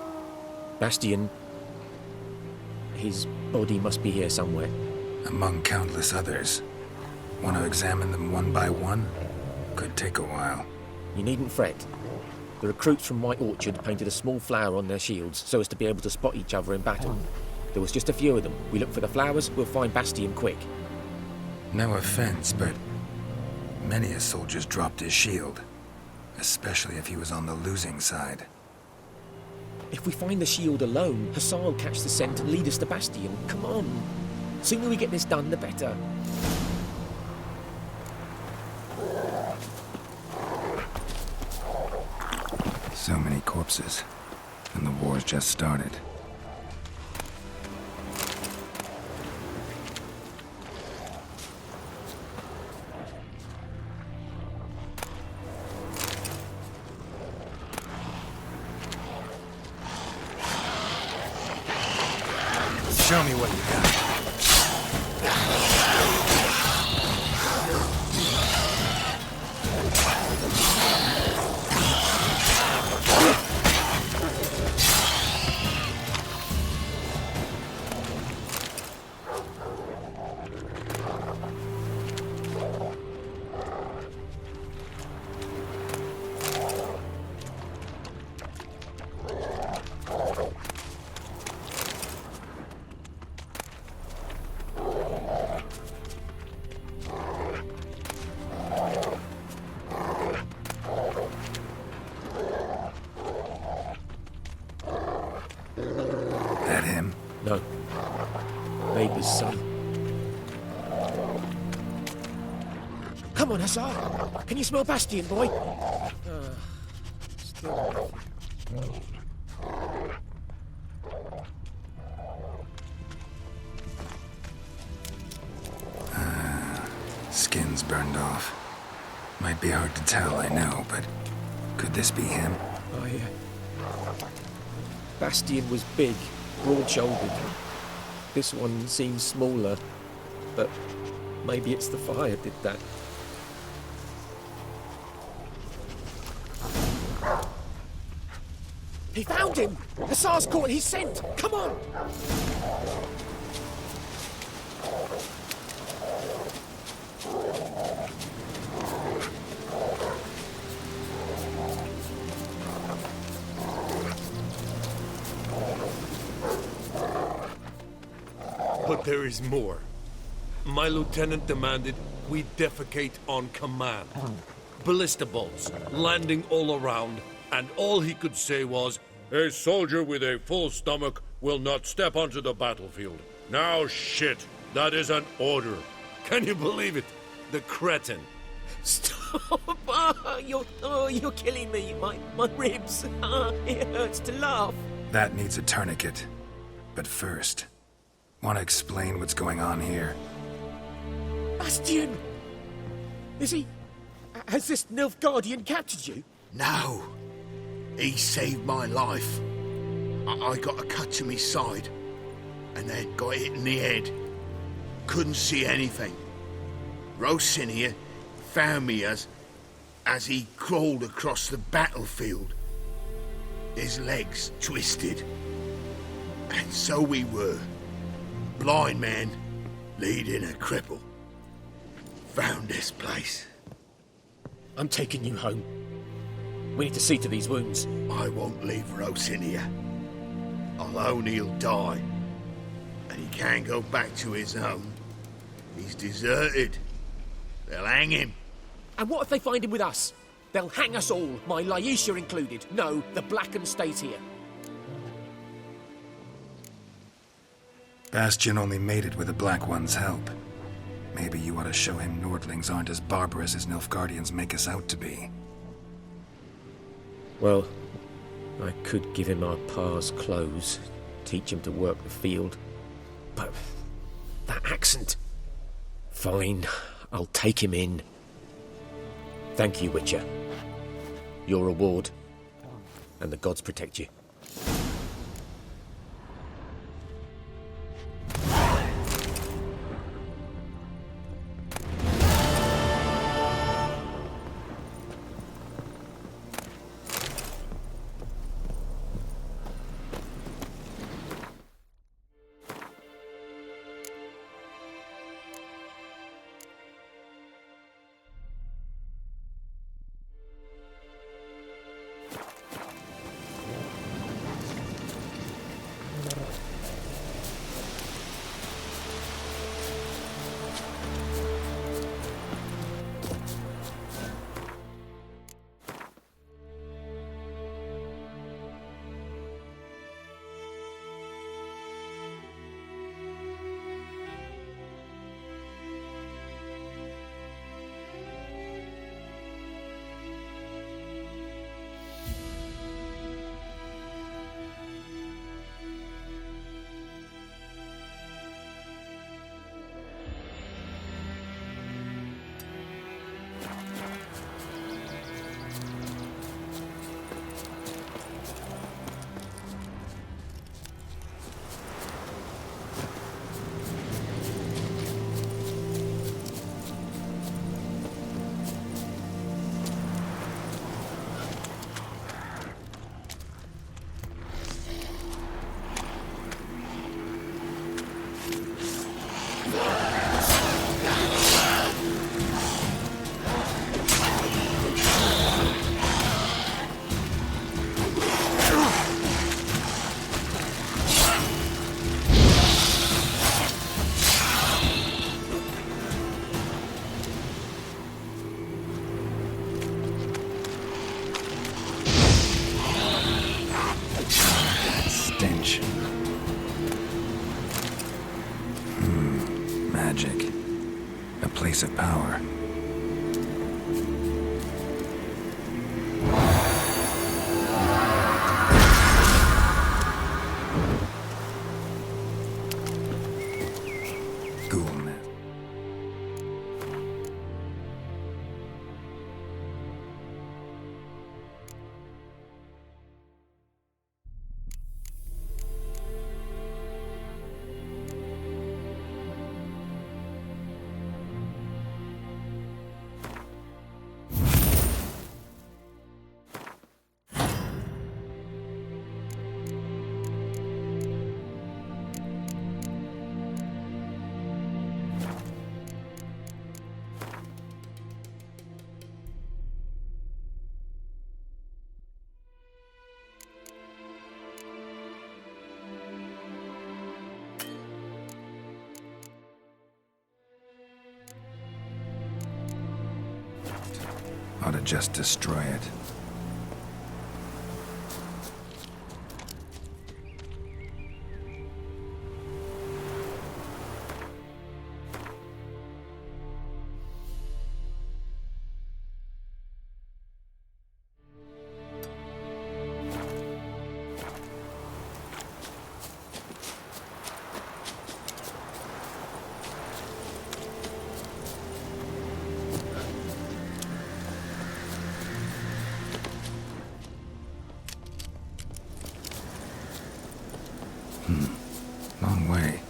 Bastian... his body must be here somewhere. Among countless others. Want to examine them one by one? Could take a while. You needn't fret. The recruits from White Orchard painted a small flower on their shields so as to be able to spot each other in battle. There was just a few of them. We look for the flowers, we'll find Bastian quick. No offense, but many a soldier's dropped his shield. Especially if he was on the losing side. If we find the shield alone, Hussar will catch the scent and lead us to Bastian. Come on. Sooner we get this done, the better. So many corpses. And the war's just started. Show me what you got. That him? No. Neighbour's son. Come on, Hussar. Can you smell Bastion, boy? Still. Skin's burned off. Might be hard to tell, I know, but could this be him? Oh, yeah. Bastion was big, broad-shouldered. This one seems smaller, but maybe it's the fire did that. He found him! Hussar's caught his scent! Come on! But there is more. My lieutenant demanded we defecate on command. Ballista bolts landing all around, and all he could say was, "A soldier with a full stomach will not step onto the battlefield." Now shit, that is an order. Can you believe it? The cretin. Stop! You're killing me. My ribs. It hurts to laugh. That needs a tourniquet. But first, want to explain what's going on here? Bastion! Is he... Has this Nilfgaardian captured you? No. He saved my life. I got a cut to my side, and then got hit in the head. Couldn't see anything. Rosinia found me as he crawled across the battlefield. His legs twisted. And so we were. Blind man leading a cripple. Found this place. I'm taking you home. We need to see to these wounds. I won't leave Rosinia. I'll own he'll die. And he can't go back to his home. He's deserted. They'll hang him. And what if they find him with us? They'll hang us all, my Laisha included. No, the Blacken stays here. Bastion only made it with the Black One's help. Maybe you ought to show him Nordlings aren't as barbarous as Nilfgaardians make us out to be. Well, I could give him our pa's clothes, teach him to work the field. But that accent... Fine, I'll take him in. Thank you, Witcher. Your reward. And the gods protect you. abuse of power. Ghoulman. Ought to just destroy it. Long way.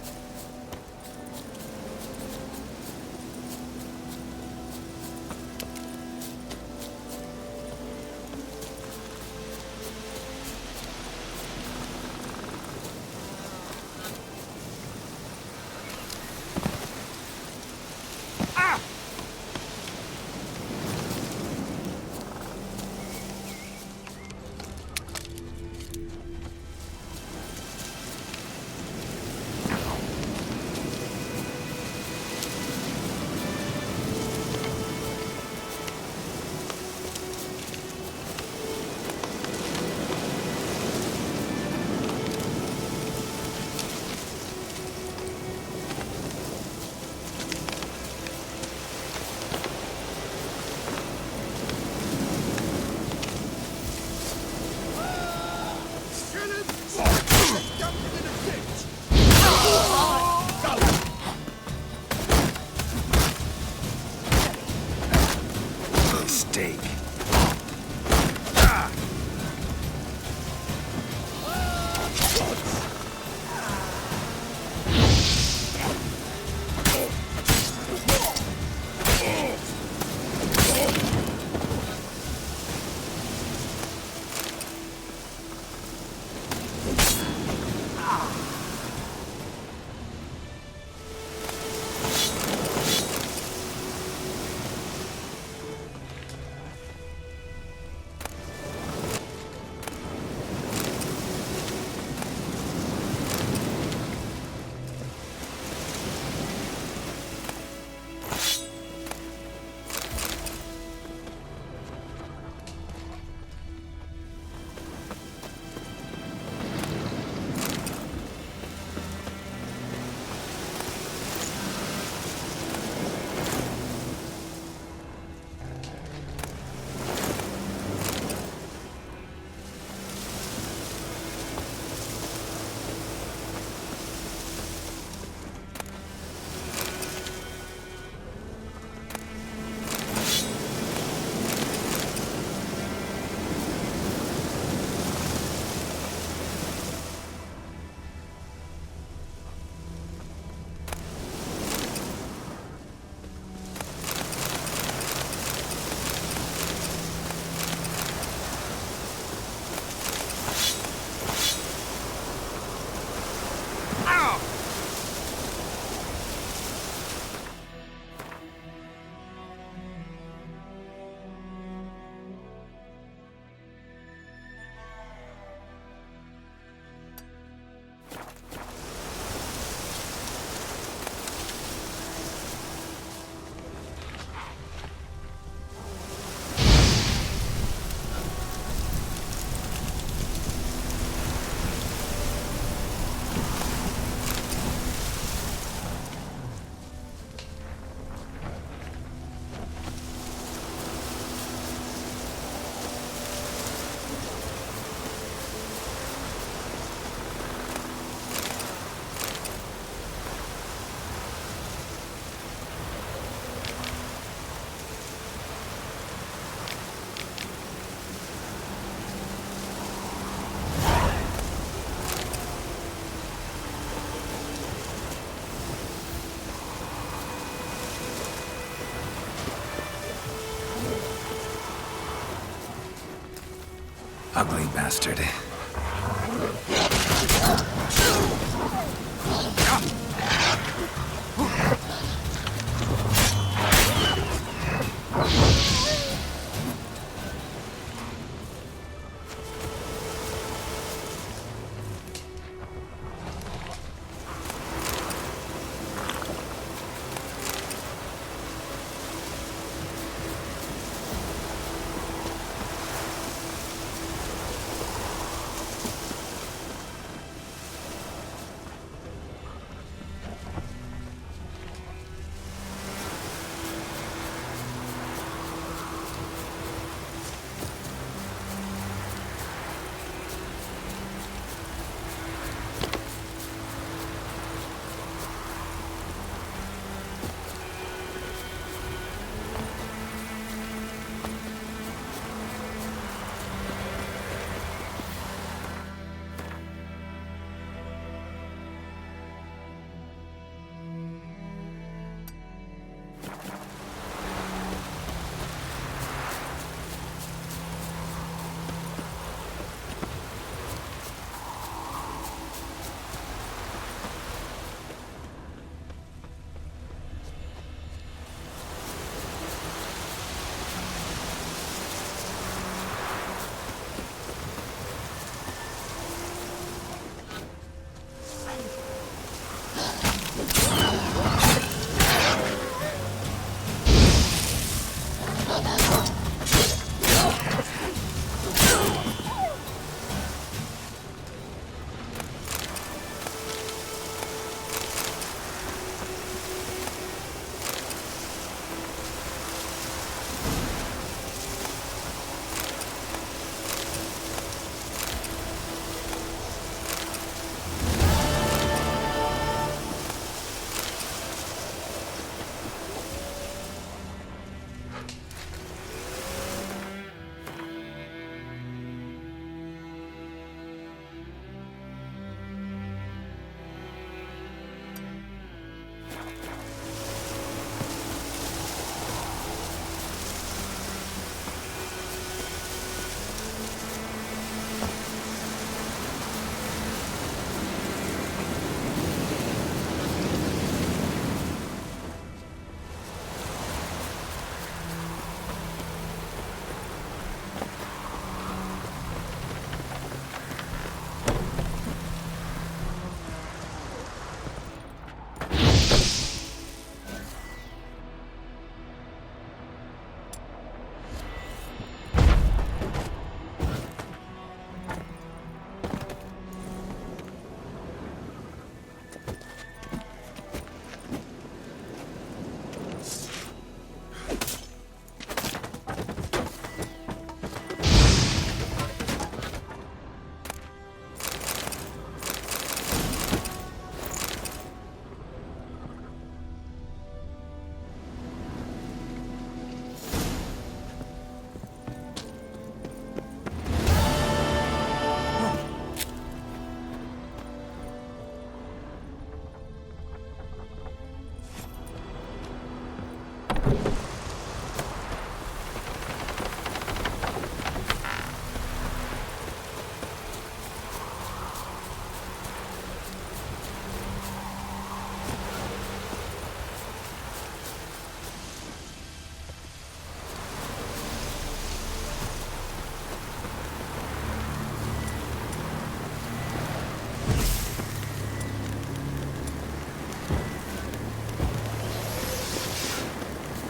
Ugly bastard.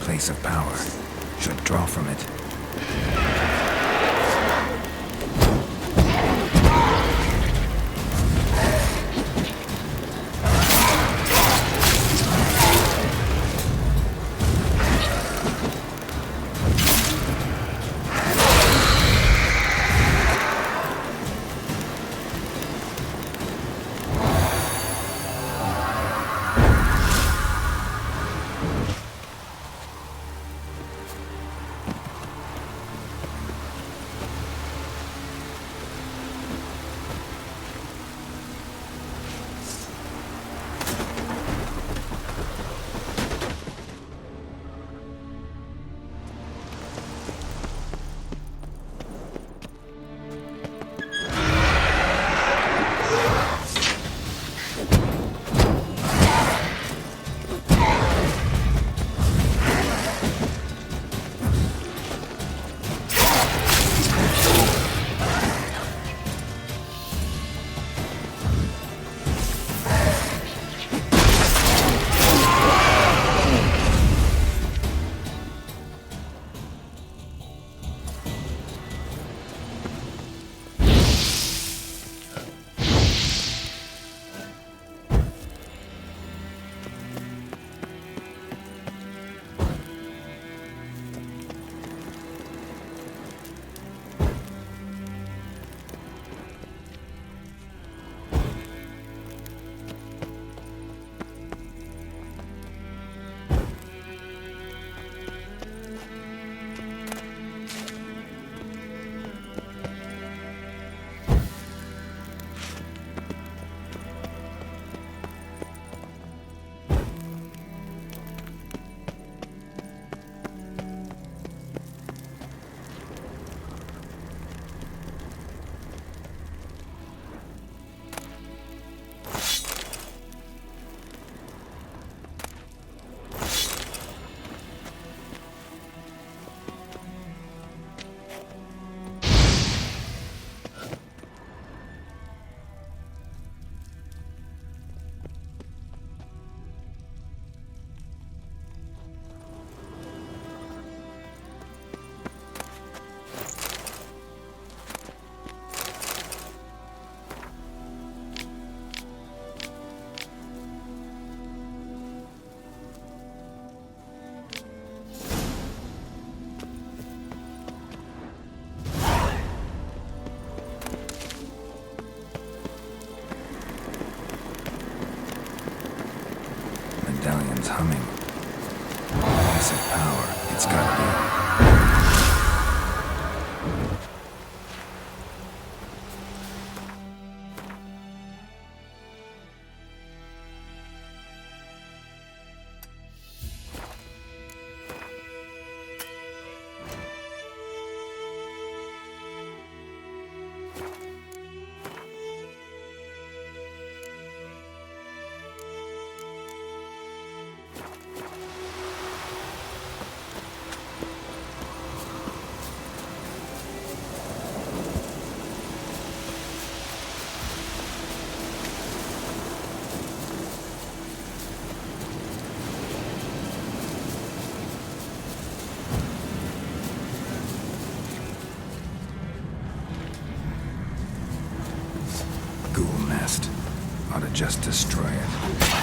Place of power. Should draw from it. medallion's humming. Massive power, it's gotta be. Ghoul nest. Ought to just destroy it.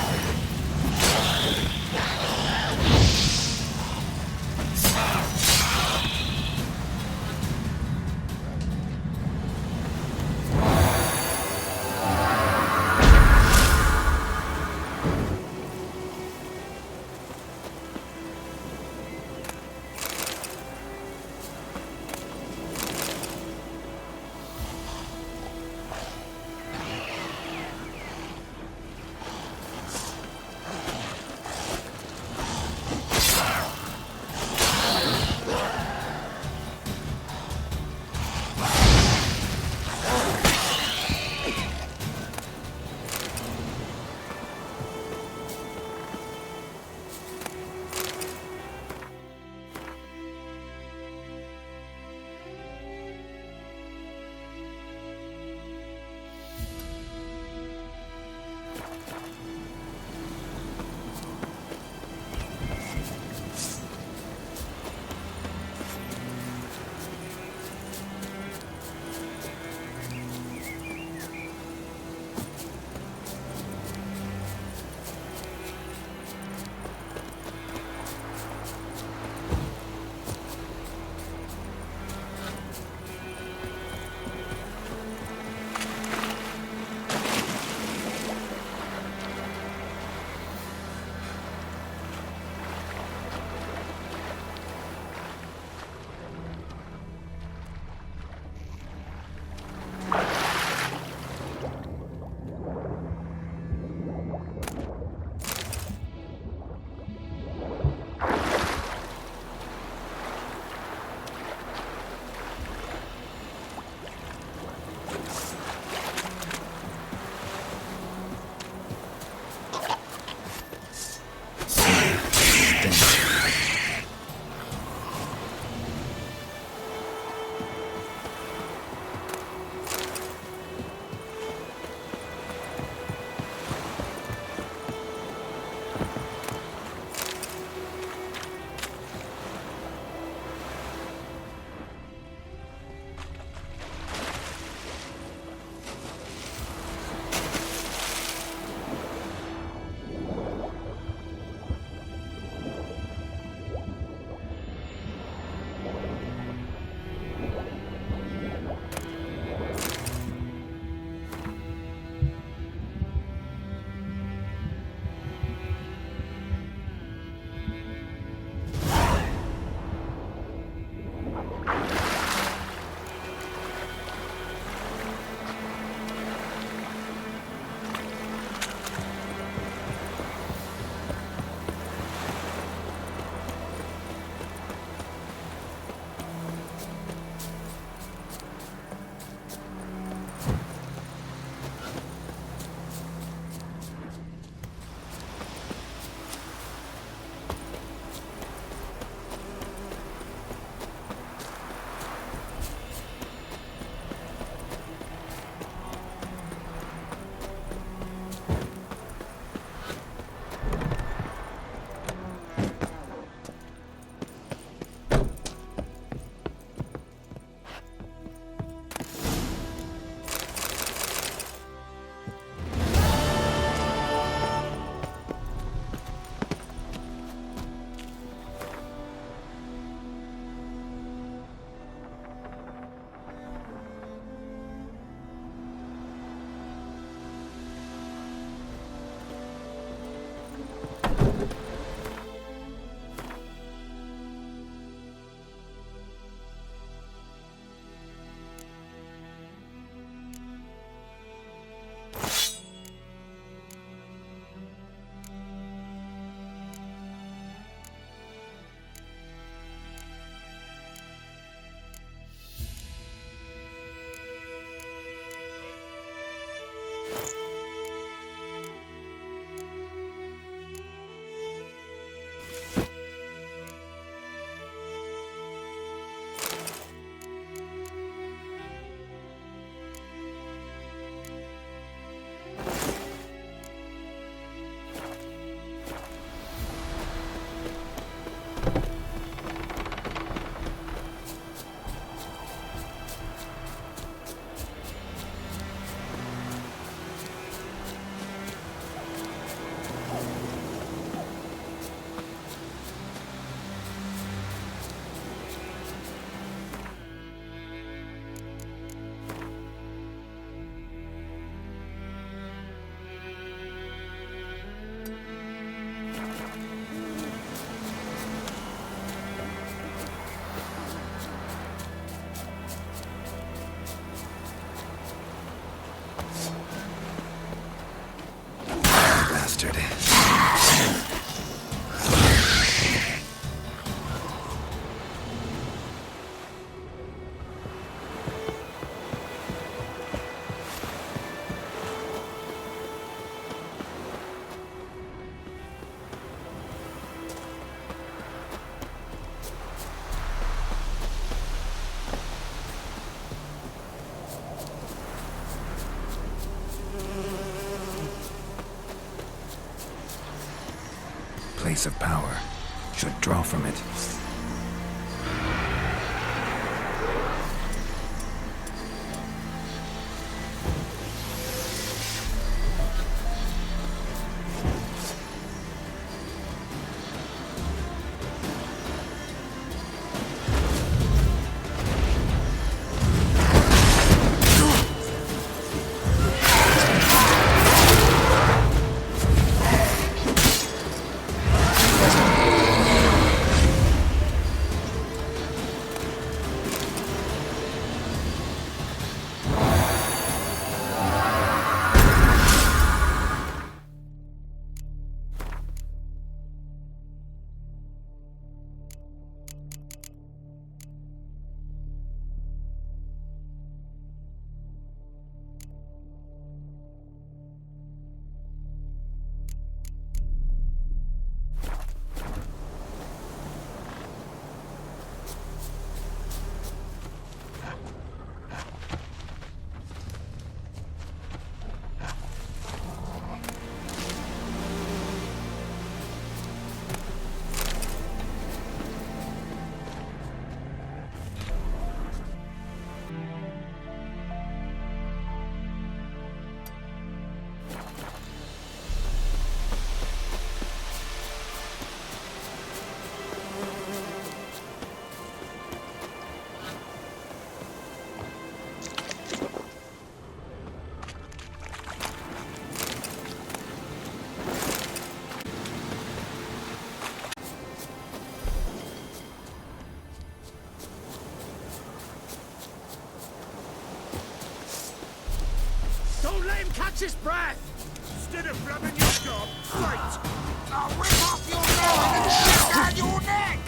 Bastard. Place of power. Should draw from it. Catch his breath! Instead of rubbing your gob, fight! I'll rip off your neck and shit down your neck!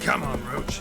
Come on, Roach.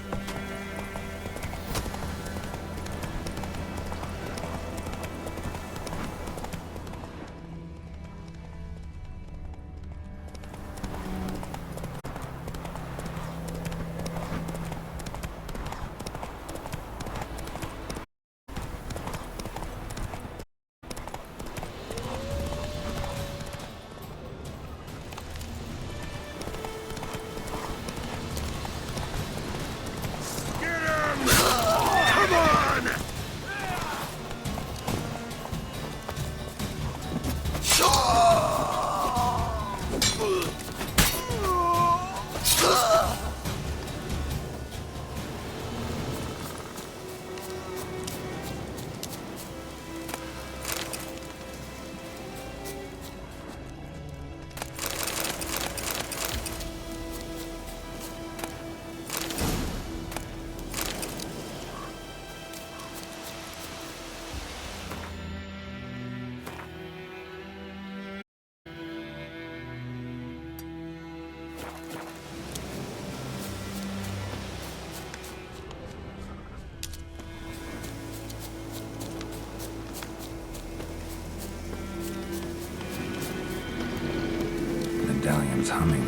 Medallion's humming.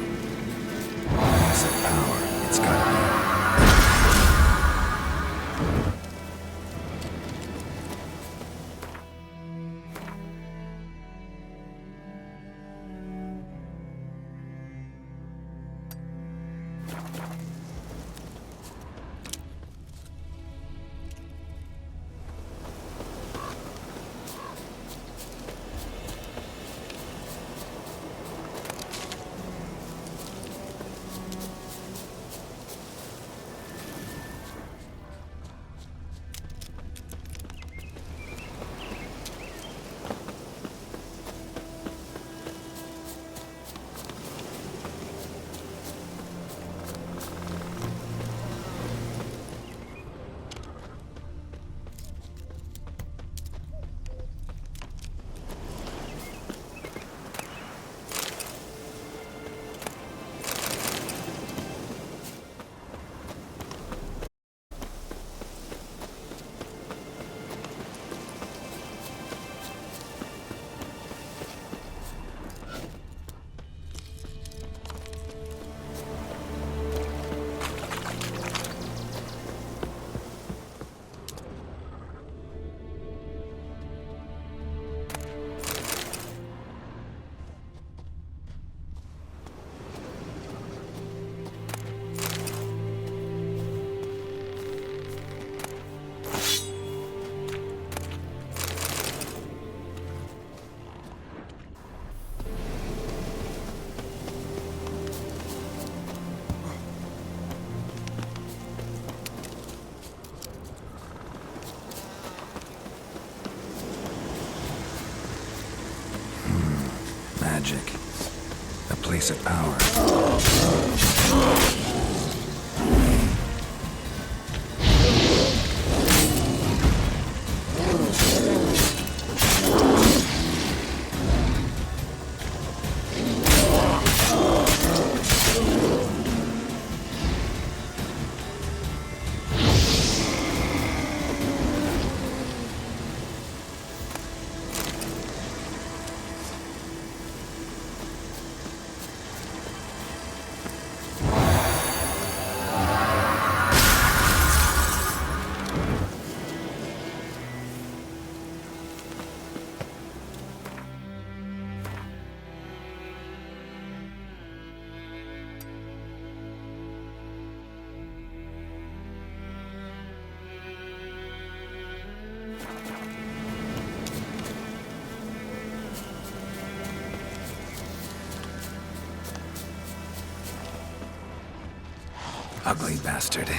Massive power. It's gotta be. Magic. A place of power. Ugly bastard.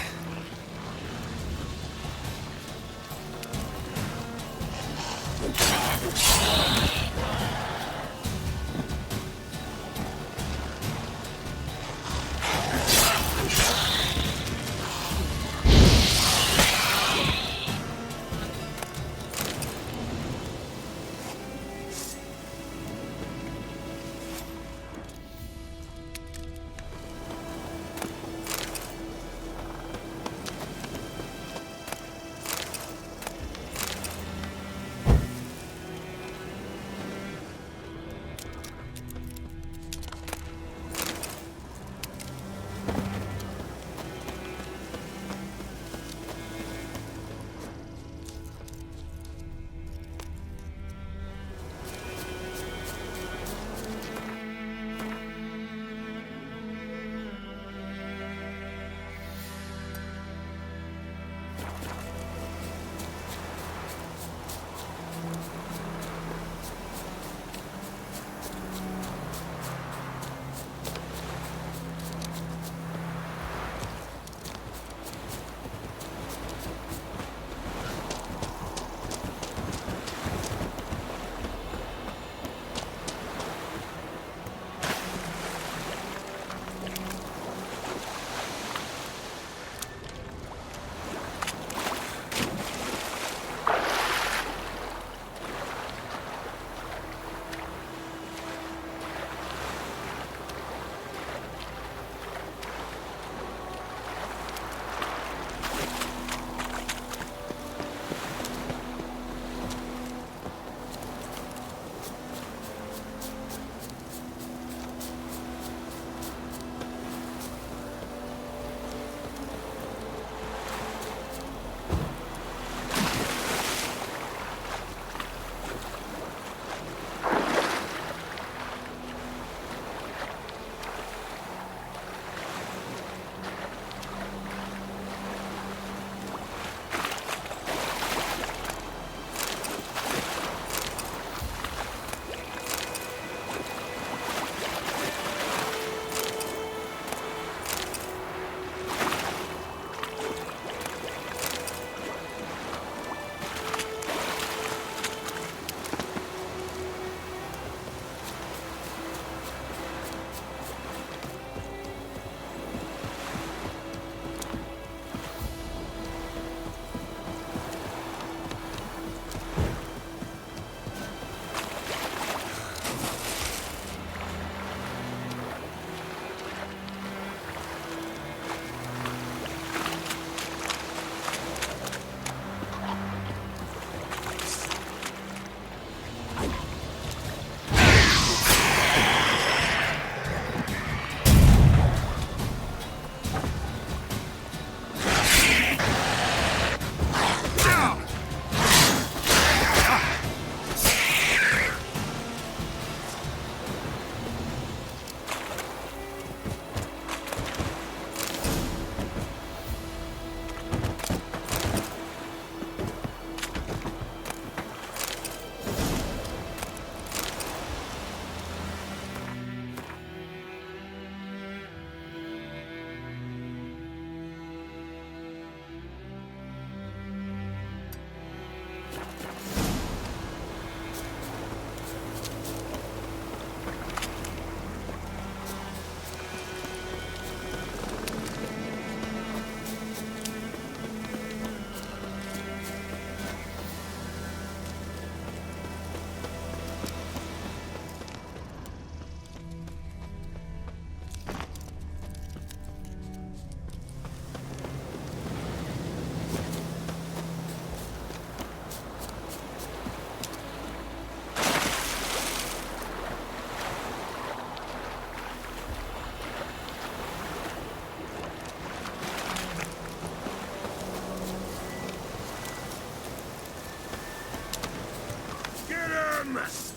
him!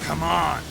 Come on.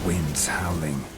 Winds howling.